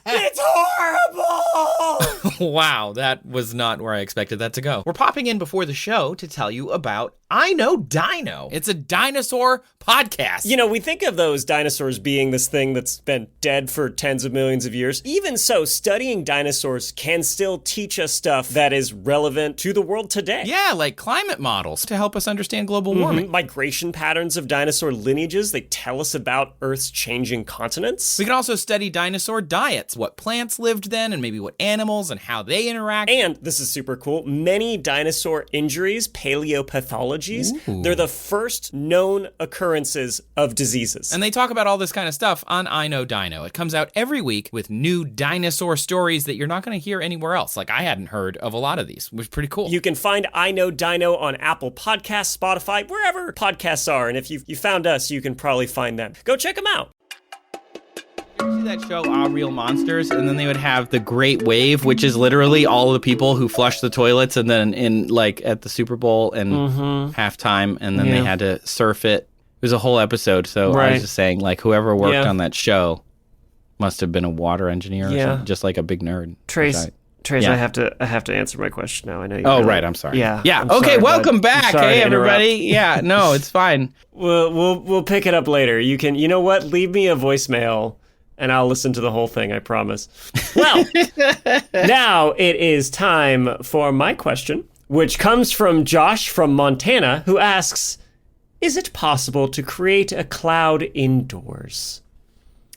It's horrible! Wow, that was not where I expected that to go. We're popping in before the show to tell you about I Know Dino. It's a dinosaur podcast. You know, we think of those dinosaurs being this thing that's been dead for tens of millions of years. Even so, studying dinosaurs can still teach us stuff that is relevant to the world today. Yeah, like climate models to help us understand global warming. Migration patterns of dinosaur lineages, they tell us about Earth's changing continents. We can also study dinosaur diets, what plants lived then, and maybe what animals and how they interact. And, this is super cool, many dinosaur injuries, paleopathologies, they're the first known occurrences of diseases. And they talk about all this kind of stuff on I Know Dino. It comes out every week with new dinosaur stories that you're not going to hear anywhere else. Like, I hadn't heard of a lot of these, which is pretty cool. You can find I Know Dino on Apple Podcasts, Spotify, wherever podcasts are. And if you found us, you can probably find them. Go check them out. You see that show, Real Monsters? And then they would have the Great Wave, which is literally all of the people who flush the toilets and then in like at the Super Bowl and halftime, and then they had to surf it. It was a whole episode. So I was just saying, like, whoever worked on that show must have been a water engineer or something, just like a big nerd. Trace, I have to answer my question now. I know you. Oh, right. I'm sorry. Yeah. I'm okay. Sorry, welcome back. Hey, everybody. Yeah. No, it's fine. We'll pick it up later. You know what? Leave me a voicemail and I'll listen to the whole thing. I promise. Well, now it is time for my question, which comes from Josh from Montana, who asks, "Is it possible to create a cloud indoors?"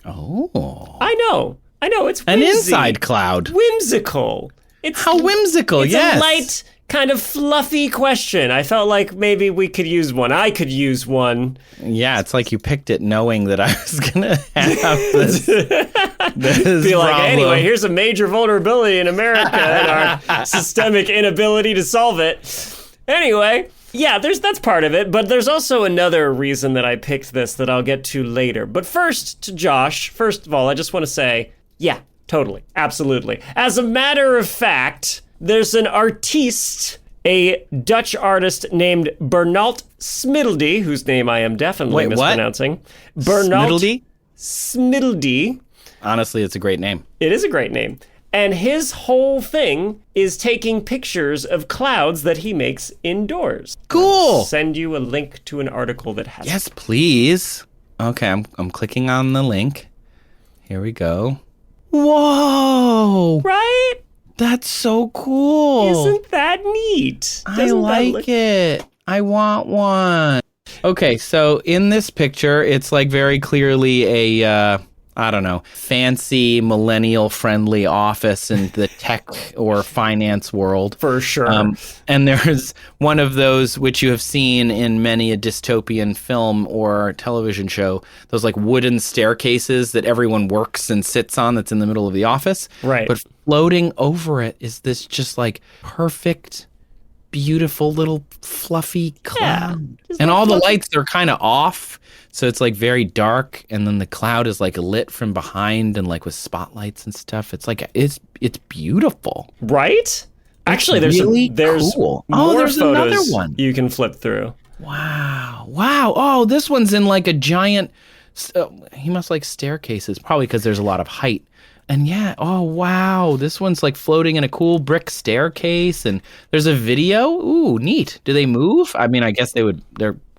Oh. I know. It's an inside cloud. Whimsical. It's how whimsical, yes. It's a light, kind of fluffy question. I felt like maybe we could use one. I could use one. Yeah, it's like you picked it knowing that I was going to have this Be like, problem. Anyway, here's a major vulnerability in America and our systemic inability to solve it. Anyway, yeah, that's part of it, but there's also another reason that I picked this that I'll get to later. But first, to Josh, first of all, I just want to say, yeah, totally, absolutely. As a matter of fact, there's an artiste, a Dutch artist named Bernalt Smiddelde, whose name I am definitely mispronouncing. Bernalt Smiddelde. Honestly, it's a great name. It is a great name. And his whole thing is taking pictures of clouds that he makes indoors. Cool. I'll send you a link to an article that has Yes, please. Okay, I'm clicking on the link. Here we go. Whoa. Right? That's so cool. Isn't that neat? I like it. I want one. Okay, so in this picture, it's like very clearly a, I don't know, fancy millennial-friendly office in the tech or finance world. For sure. And there's one of those which you have seen in many a dystopian film or television show, those like wooden staircases that everyone works and sits on that's in the middle of the office. Right. But floating over it is this just like perfect, beautiful little fluffy cloud. Yeah, and all the lights are kind of off. So it's like very dark, and then the cloud is like lit from behind and like with spotlights and stuff. It's like it's beautiful, right? Actually, there's cool. More there's photos another one you can flip through. Wow! Oh, this one's in like a giant. He must like staircases, probably because there's a lot of height. And yeah, oh wow, this one's like floating in a cool brick staircase, and there's a video. Ooh, neat. Do they move? I mean, I guess they would.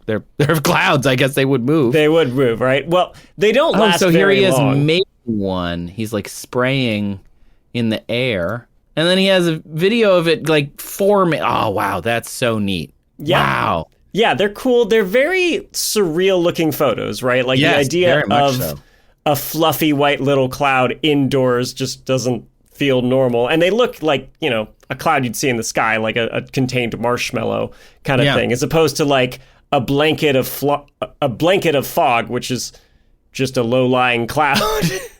They're clouds. I guess they would move. They would move, right? Well, they don't last very long. So here he is making one. He's like spraying in the air. And then he has a video of it like forming. Oh, wow. That's so neat. Yeah. Wow. Yeah, they're cool. They're very surreal looking photos, right? Like the idea of a fluffy white little cloud indoors just doesn't feel normal. And they look like, a cloud you'd see in the sky, like a contained marshmallow kind of thing, as opposed to like a blanket of fog, which is just a low-lying cloud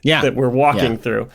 that we're walking through.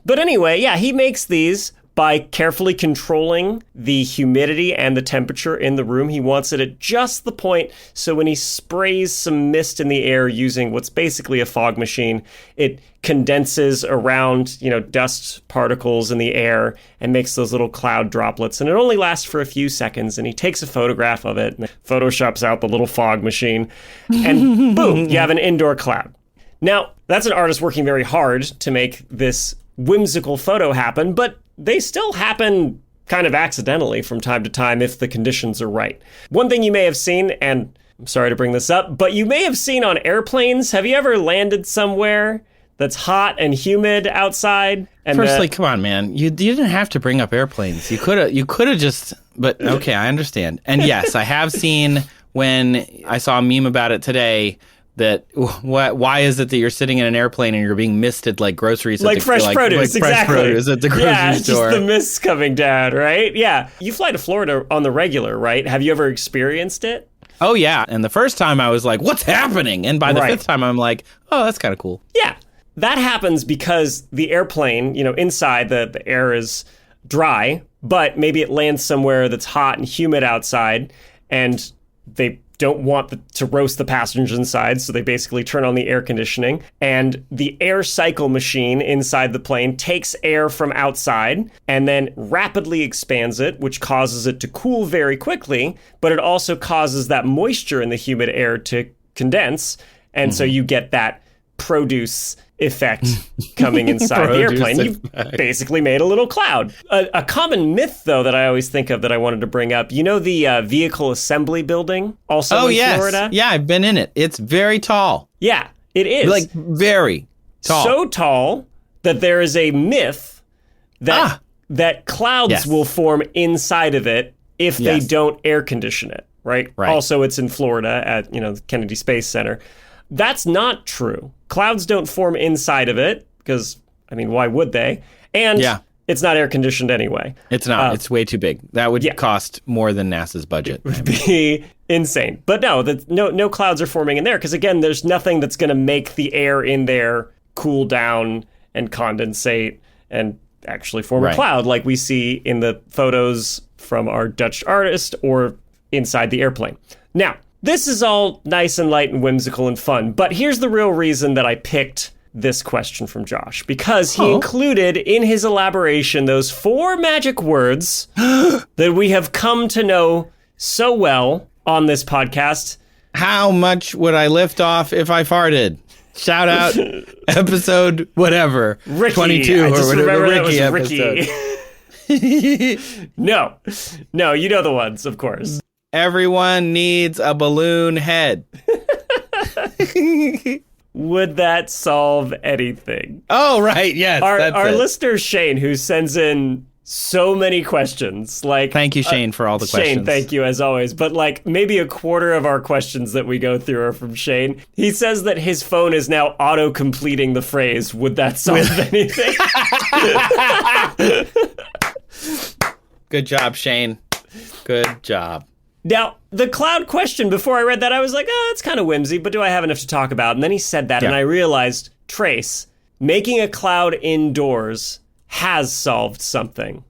But anyway, yeah, he makes these by carefully controlling the humidity and the temperature in the room. He wants it at just the point so when he sprays some mist in the air using what's basically a fog machine, it condenses around, dust particles in the air and makes those little cloud droplets. And it only lasts for a few seconds. And he takes a photograph of it and photoshops out the little fog machine. And boom, you have an indoor cloud. Now, that's an artist working very hard to make this whimsical photo happen, but they still happen kind of accidentally from time to time if the conditions are right. One thing you may have seen, and I'm sorry to bring this up, but you may have seen on airplanes, have you ever landed somewhere that's hot and humid outside? And Firstly, come on, man. You didn't have to bring up airplanes. You could have just, but okay, I understand. And yes, I have seen when I saw a meme about it today, that why is it that you're sitting in an airplane and you're being misted like groceries like fresh produce, exactly. Fresh produce at the grocery store. Just the mist coming down, right? Yeah. You fly to Florida on the regular, right? Have you ever experienced it? Oh, yeah. And the first time I was like, what's happening? And by the fifth time, I'm like, oh, that's kind of cool. Yeah. That happens because the airplane, inside the air is dry, but maybe it lands somewhere that's hot and humid outside, and they don't want to roast the passengers inside, so they basically turn on the air conditioning. And the air cycle machine inside the plane takes air from outside and then rapidly expands it, which causes it to cool very quickly, but it also causes that moisture in the humid air to condense. And so you get that produce effect coming inside the airplane. You've basically made a little cloud. A common myth, though, that I always think of that I wanted to bring up, the vehicle assembly building also in Florida? Yeah, I've been in it. It's very tall. Yeah, it is. Like, very tall. So tall that there is a myth that clouds will form inside of it if they don't air condition it, right? Also, it's in Florida at, the Kennedy Space Center. That's not true. Clouds don't form inside of it because, why would they? And it's not air conditioned anyway. It's not. It's way too big. That would cost more than NASA's budget. It would be insane. But no clouds are forming in there because, again, there's nothing that's going to make the air in there cool down and condensate and actually form a cloud like we see in the photos from our Dutch artist or inside the airplane. Now, this is all nice and light and whimsical and fun, but here's the real reason that I picked this question from Josh, because he included in his elaboration those 4 magic words that we have come to know so well on this podcast. How much would I lift off if I farted? Shout out episode whatever, Ricky, 22 or whatever, Ricky episode. No, you know the ones, of course. Everyone needs a balloon head. Would that solve anything? Oh, right. Yes. Our listener, Shane, who sends in so many questions. Thank you, Shane, for all the questions. Shane, thank you, as always. But maybe a quarter of our questions that we go through are from Shane. He says that his phone is now auto-completing the phrase, would that solve anything? Good job, Shane. Good job. Now, the cloud question, before I read that, I was like, it's kind of whimsy, but do I have enough to talk about? And then he said that, and I realized, Trace, making a cloud indoors has solved something.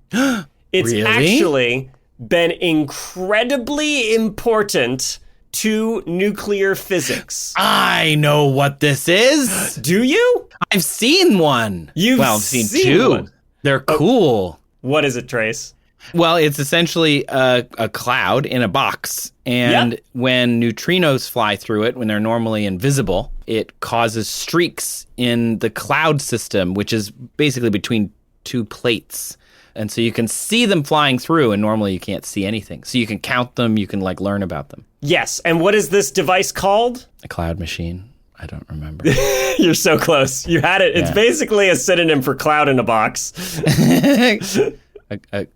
It's actually been incredibly important to nuclear physics. I know what this is. Do you? I've seen one. I've seen 2. One. They're cool. What is it, Trace? Well, it's essentially a cloud in a box, and when neutrinos fly through it, when they're normally invisible, it causes streaks in the cloud system, which is basically between 2 plates. And so you can see them flying through, and normally you can't see anything. So you can count them, you can learn about them. Yes, and what is this device called? A cloud machine. I don't remember. You're so close. You had it. Yeah. It's basically a synonym for cloud in a box.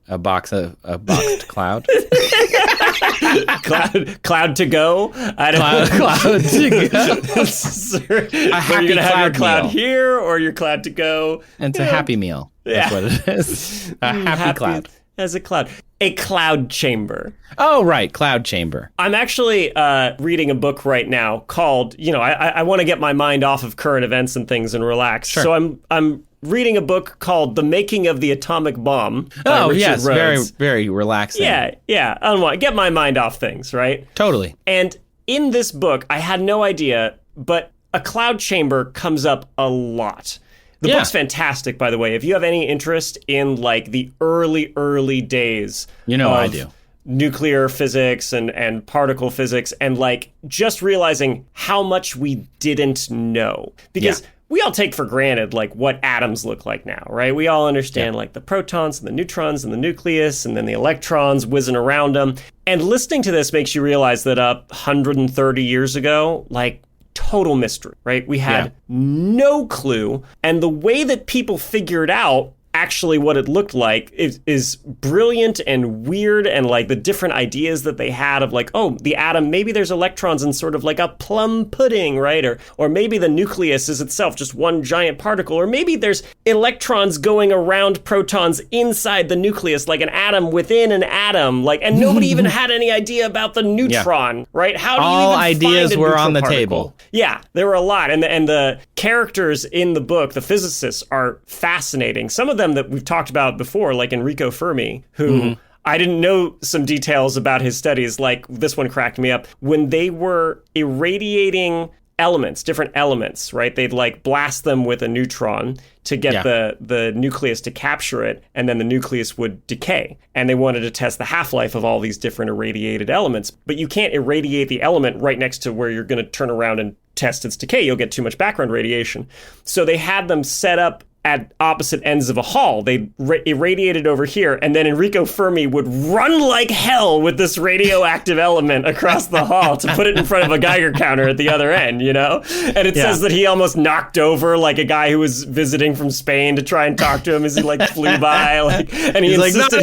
A boxed cloud. Cloud to go. I don't know. Cloud to go. A happy you're gonna have your cloud meal. Here or your cloud to go. And it's a happy meal. That's what it is. A happy cloud. as a cloud. A cloud chamber. Oh, right. Cloud chamber. I'm actually reading a book right now called, I want to get my mind off of current events and things and relax. Sure. So I'm reading a book called The Making of the Atomic Bomb by Richard yes. Rhodes. Very, very relaxing. Yeah. I want to get my mind off things, right? Totally. And in this book, I had no idea, but a cloud chamber comes up a lot. The book's fantastic, by the way. If you have any interest in like the early days I do. Nuclear physics and particle physics, and like just realizing how much we didn't know. Because we all take for granted like what atoms look like now, right? We all understand like the protons and the neutrons and the nucleus and then the electrons whizzing around them. And listening to this makes you realize that 130 years ago, like total mystery, right? We had no clue. And the way that people figured out actually what it looked like is brilliant and weird, and like the different ideas that they had of like, oh, the atom, maybe there's electrons in sort of like a plum pudding, right? Or maybe the nucleus is itself just one giant particle, or maybe there's electrons going around protons inside the nucleus, like an atom within an atom, like, and nobody even had any idea about the neutron, right? How do you all even ideas find a were neutral on the particle? table. Yeah, there were a lot, and the characters in the book, the physicists, are fascinating. Some of them that we've talked about before, like Enrico Fermi, who I didn't know some details about his studies, like this one cracked me up. When they were irradiating elements, different elements, right? They'd like blast them with a neutron to get the nucleus to capture it, and then the nucleus would decay. And they wanted to test the half-life of all these different irradiated elements. But you can't irradiate the element right next to where you're going to turn around and test its decay. You'll get too much background radiation. So they had them set up at opposite ends of a hall. They irradiated over here, and then Enrico Fermi would run like hell with this radioactive element across the hall to put it in front of a Geiger counter at the other end, And it says that he almost knocked over like a guy who was visiting from Spain to try and talk to him as he like flew by, and he insisted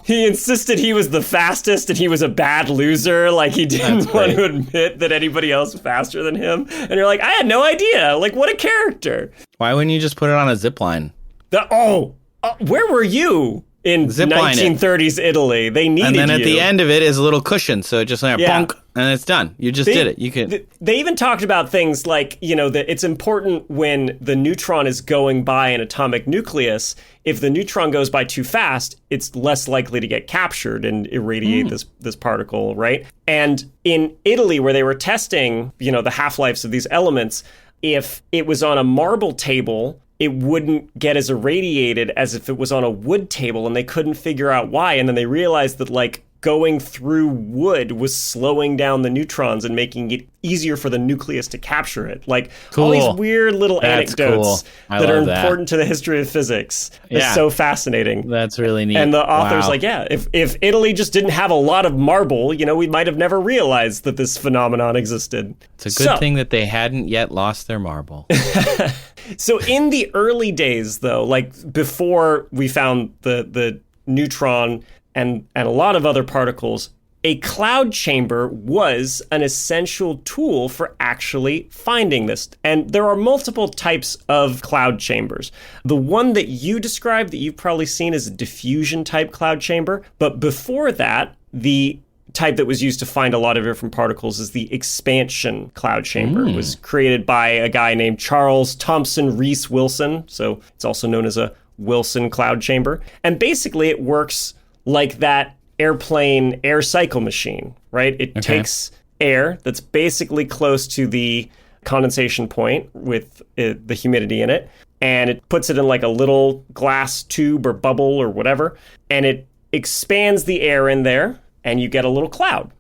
he insisted he was the fastest and he was a bad loser. Like he didn't want to admit that anybody else was faster than him. And you're like, I had no idea. Like, what a character. Why wouldn't you just put it on a zip line? Where were you in 1930s Italy? They needed you. And then at the end of it is a little cushion, so it just like bonk, and it's done. You just did it. You could. They even talked about things like, that it's important when the neutron is going by an atomic nucleus. If the neutron goes by too fast, it's less likely to get captured and irradiate this particle, right? And in Italy, where they were testing, the half-lives of these elements, if it was on a marble table, it wouldn't get as irradiated as if it was on a wood table, and they couldn't figure out why. And then they realized that like going through wood was slowing down the neutrons and making it easier for the nucleus to capture it. Like all these weird little anecdotes that are important to the history of physics. It's so fascinating. That's really neat. And the author's like, if Italy just didn't have a lot of marble, we might have never realized that this phenomenon existed. It's a good thing that they hadn't yet lost their marble. So in the early days, though, like before we found the neutron and a lot of other particles, a cloud chamber was an essential tool for actually finding this. And there are multiple types of cloud chambers. The one that you described that you've probably seen is a diffusion type cloud chamber. But before that, the type that was used to find a lot of different particles is the expansion cloud chamber. It was created by a guy named Charles Thomson Rees Wilson. So it's also known as a Wilson cloud chamber. And basically it works like that airplane air cycle machine, right? It takes air that's basically close to the condensation point with the humidity in it, and it puts it in like a little glass tube or bubble or whatever, and it expands the air in there, and you get a little cloud.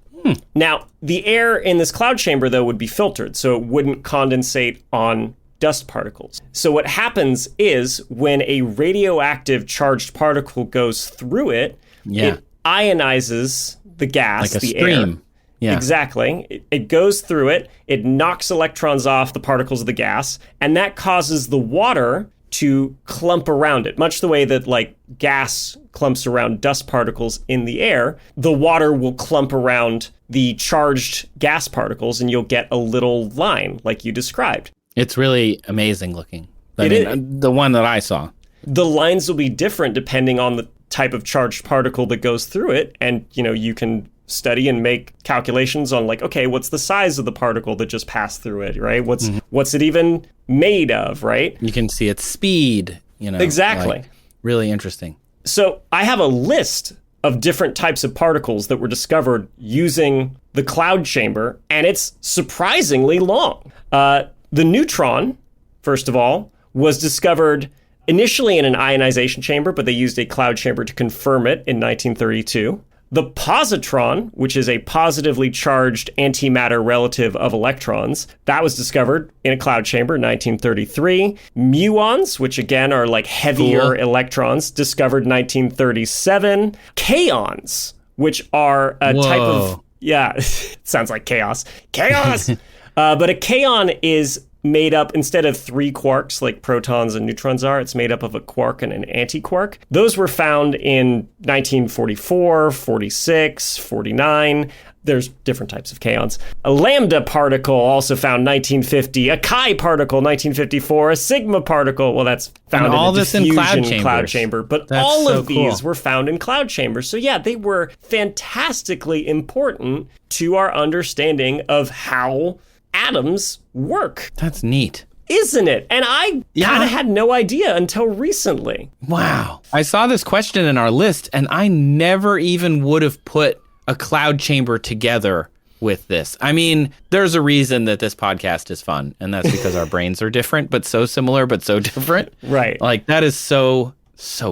Now, the air in this cloud chamber, though, would be filtered, so it wouldn't condensate on dust particles. So what happens is when a radioactive charged particle goes through it, it ionizes the gas, like a the stream. air. Yeah. Exactly. It goes through it, it knocks electrons off the particles of the gas, and that causes the water to clump around it. Much the way that like gas clumps around dust particles in the air, the water will clump around the charged gas particles, and you'll get a little line like you described. It's really amazing looking. The one that I saw. The lines will be different depending on type of charged particle that goes through it. And, you can study and make calculations on like, okay, what's the size of the particle that just passed through it, right? What's it even made of, right? You can see its speed, Exactly. Like, really interesting. So I have a list of different types of particles that were discovered using the cloud chamber, and it's surprisingly long. The neutron, first of all, was discovered initially in an ionization chamber, but they used a cloud chamber to confirm it in 1932. The positron, which is a positively charged antimatter relative of electrons, that was discovered in a cloud chamber in 1933. Muons, which again are like heavier electrons, discovered 1937. Kaons, which are a type of... Yeah, it sounds like chaos. Chaos! But a kaon is made up, instead of 3 quarks like protons and neutrons are, it's made up of a quark and an antiquark. Those were found in 1944, 46, 49. There's different types of kaons. A lambda particle also found 1950, a chi particle 1954, a sigma particle, well, that's found in all a this in cloud chamber. But that's all so of these cool. were found in cloud chambers. So yeah, they were fantastically important to our understanding of how atoms work. That's neat. Isn't it? And I kind of had no idea until recently. Wow. I saw this question in our list, and I never even would have put a cloud chamber together with this. I mean, there's a reason that this podcast is fun, and that's because our brains are different, but so similar, but so different. Right. Like, that is so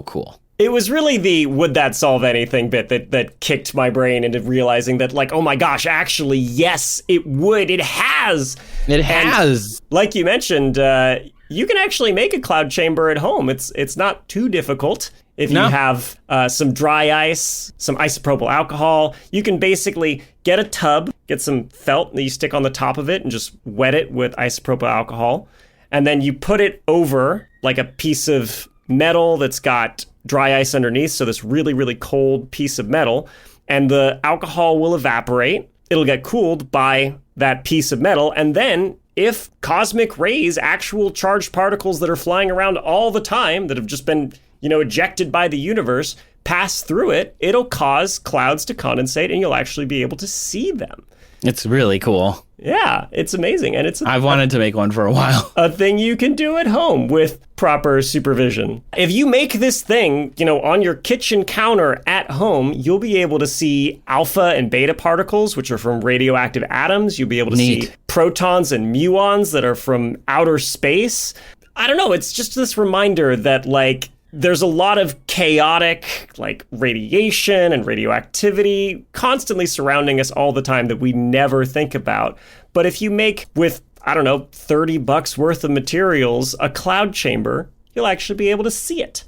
cool. It was really the would that solve anything bit that kicked my brain into realizing that, like, oh my gosh, actually, yes, it would. It has. It has. And like you mentioned, you can actually make a cloud chamber at home. It's not too difficult. If you have some dry ice, some isopropyl alcohol, you can basically get a tub, get some felt that you stick on the top of it and just wet it with isopropyl alcohol. And then you put it over like a piece of metal that's got dry ice underneath, so this really, really cold piece of metal, and the alcohol will evaporate. It'll get cooled by that piece of metal, and then if cosmic rays, actual charged particles that are flying around all the time that have just been, ejected by the universe, pass through it, it'll cause clouds to condensate, and you'll actually be able to see them. It's really cool. Yeah, it's amazing. And I've wanted to make one for a while. A thing you can do at home with proper supervision. If you make this thing, on your kitchen counter at home, you'll be able to see alpha and beta particles, which are from radioactive atoms. You'll be able to see protons and muons that are from outer space. I don't know. It's just this reminder that, like, there's a lot of chaotic, like, radiation and radioactivity constantly surrounding us all the time that we never think about. But if you make, with, I don't know, $30 worth of materials, a cloud chamber, you'll actually be able to see it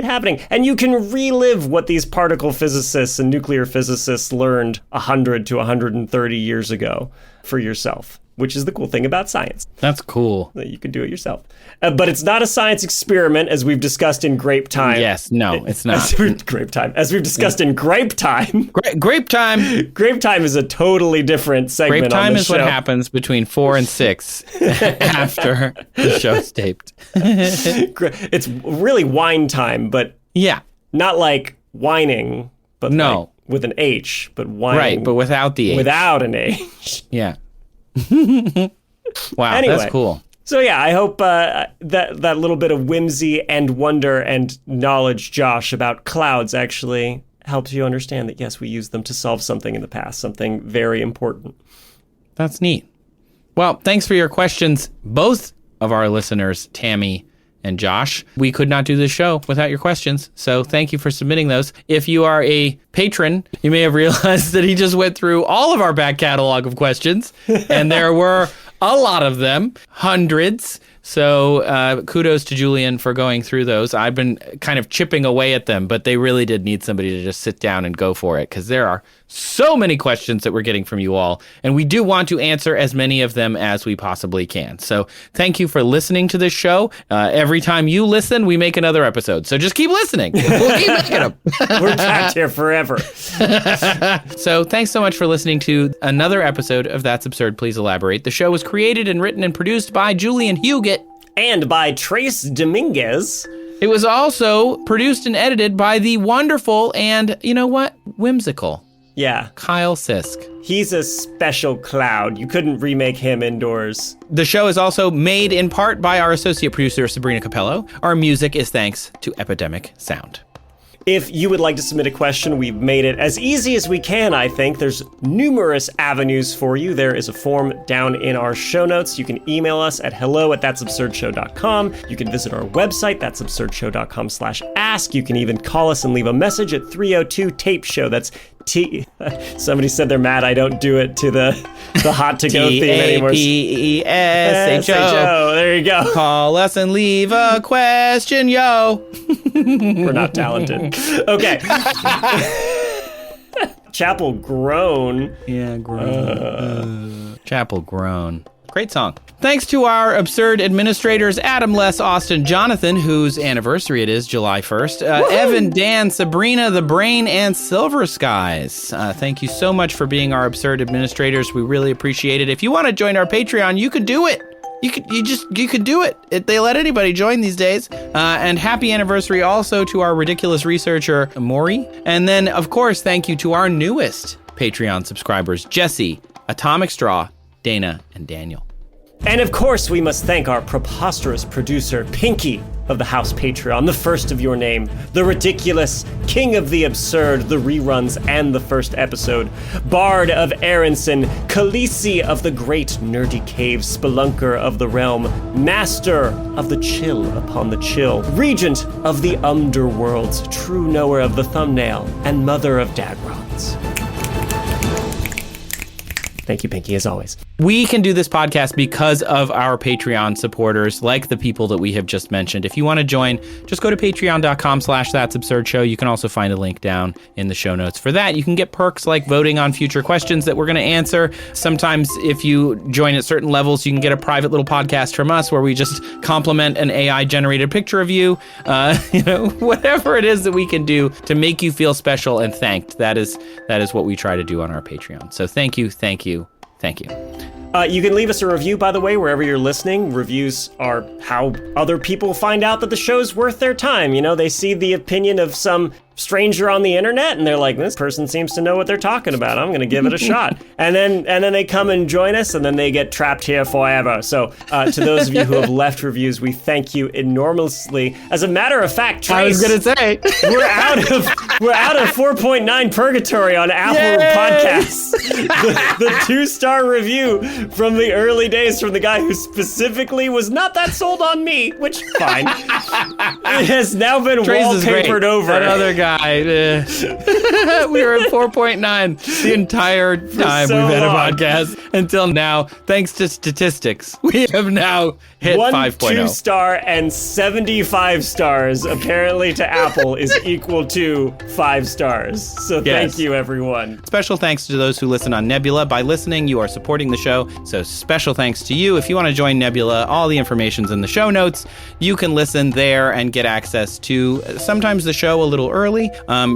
happening. And you can relive what these particle physicists and nuclear physicists learned 100 to 130 years ago for yourself, which is the cool thing about science. That's cool. That you can do it yourself. But it's not a science experiment, as we've discussed in Grape Time. Yes, no, it's not. Grape Time. As we've discussed in Grape Time. Grape Time. Grape Time is a totally different segment Grape Time on the is show. what happens between 4 and 6 after the show's taped. It's really wine time, but yeah, not like whining, but no. Like with an H, but whining. Right, but without the H. Without an H. Yeah. Wow, Anyway. That's cool. So yeah, I hope that little bit of whimsy and wonder and knowledge, Josh, about clouds actually helps you understand that, yes, we used them to solve something in the past, something very important. That's neat. Well, thanks for your questions, both of our listeners, Tammy and Josh. We could not do this show without your questions, so thank you for submitting those. If you are a patron, you may have realized that he just went through all of our back catalog of questions, and there were a lot of them, hundreds. So kudos to Julian for going through those. I've been kind of chipping away at them, but they really did need somebody to just sit down and go for it, because there are so many questions that we're getting from you all, and we do want to answer as many of them as we possibly can. So thank you for listening to this show. Every time you listen, we make another episode. So just keep listening. We'll keep making them. We're trapped here forever. So thanks so much for listening to another episode of That's Absurd, Please Elaborate. The show was created and written and produced by Julian Huguet. And by Trace Dominguez. It was also produced and edited by the wonderful and, you know what, whimsical Yeah. Kyle Sisk. He's a special cloud. You couldn't remake him indoors. The show is also made in part by our associate producer, Sabrina Capello. Our music is thanks to Epidemic Sound. If you would like to submit a question, we've made it as easy as we can, I think. There's numerous avenues for you. There is a form down in our show notes. You can email us at hello@that'sabsurdshow.com. You can visit our website, that'sabsurdshow.com/ask. You can even call us and leave a message at 302-TAPE-SHOW. That's Somebody said they're mad I don't do it to the hot to go theme anymore. TAPESHO. There you go. Call us and leave a question, yo. We're not talented. Okay. Chapel Groan. Yeah, groan. Chapel Groan. Great song. Thanks to our absurd administrators, Adam, Les, Austin, Jonathan, whose anniversary it is, July 1st, Evan, Dan, Sabrina, The Brain, and Silver Skies. Thank you so much for being our absurd administrators. We really appreciate it. If you want to join our Patreon, you can do it. You could do it. They let anybody join these days. And happy anniversary also to our ridiculous researcher, Maury. And then, of course, thank you to our newest Patreon subscribers, Jesse, Atomic Straw, Dana, and Daniel. And of course, we must thank our preposterous producer, Pinky of the House Patreon, the first of your name, the ridiculous, king of the absurd, the reruns, and the first episode, Bard of Aronson, Khaleesi of the Great Nerdy Cave, Spelunker of the Realm, Master of the Chill upon the Chill, Regent of the Underworlds, True Knower of the Thumbnail, and Mother of Dagrons. Thank you, Pinky, as always. We can do this podcast because of our Patreon supporters, like the people that we have just mentioned. If you want to join, just go to patreon.com/that'sabsurdshow. You can also find a link down in the show notes for that. You can get perks like voting on future questions that we're going to answer. Sometimes if you join at certain levels, you can get a private little podcast from us where we just compliment an AI-generated picture of you. Whatever it is that we can do to make you feel special and thanked. That is what we try to do on our Patreon. So thank you. You can leave us a review, by the way, wherever you're listening. Reviews are how other people find out that the show's worth their time. You know, they see the opinion of some stranger on the internet and they're like, this person seems to know what they're talking about. I'm going to give it a shot. And then they come and join us and then they get trapped here forever. So to those of you who have left reviews, we thank you enormously. As a matter of fact, Trace, I was going to say, we're out of 4.9 purgatory on Apple Podcasts. The 2-star review from the early days from the guy who specifically was not that sold on me, which fine. It has now been wallpapered over. That other guy. We were at 4.9 the entire time we've had a podcast until now. Thanks to statistics, we have now hit 5.0. 2-star and 75 stars apparently to Apple is equal to 5 stars. So Thank you, everyone. Special thanks to those who listen on Nebula. By listening, you are supporting the show. So special thanks to you. If you want to join Nebula, all the information's in the show notes. You can listen there and get access to sometimes the show a little early.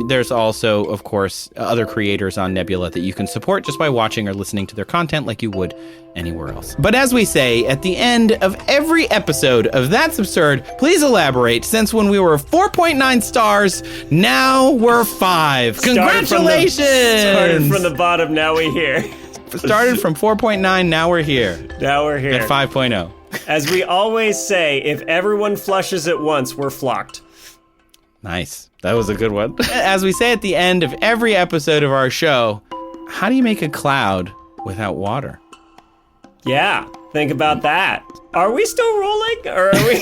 There's also, of course, other creators on Nebula that you can support just by watching or listening to their content like you would anywhere else. But as we say at the end of every episode of That's Absurd, please elaborate, since when we were 4.9 stars, now we're 5. Congratulations! Started from the bottom, now we're here. Started from 4.9, now we're here. Now we're here. At 5.0. As we always say, if everyone flushes at once, we're flocked. Nice. That was a good one. As we say at the end of every episode of our show, how do you make a cloud without water? Yeah, think about that. Are we still rolling, or are we...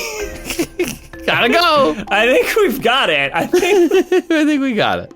Gotta go. I think we've got it. I think we got it.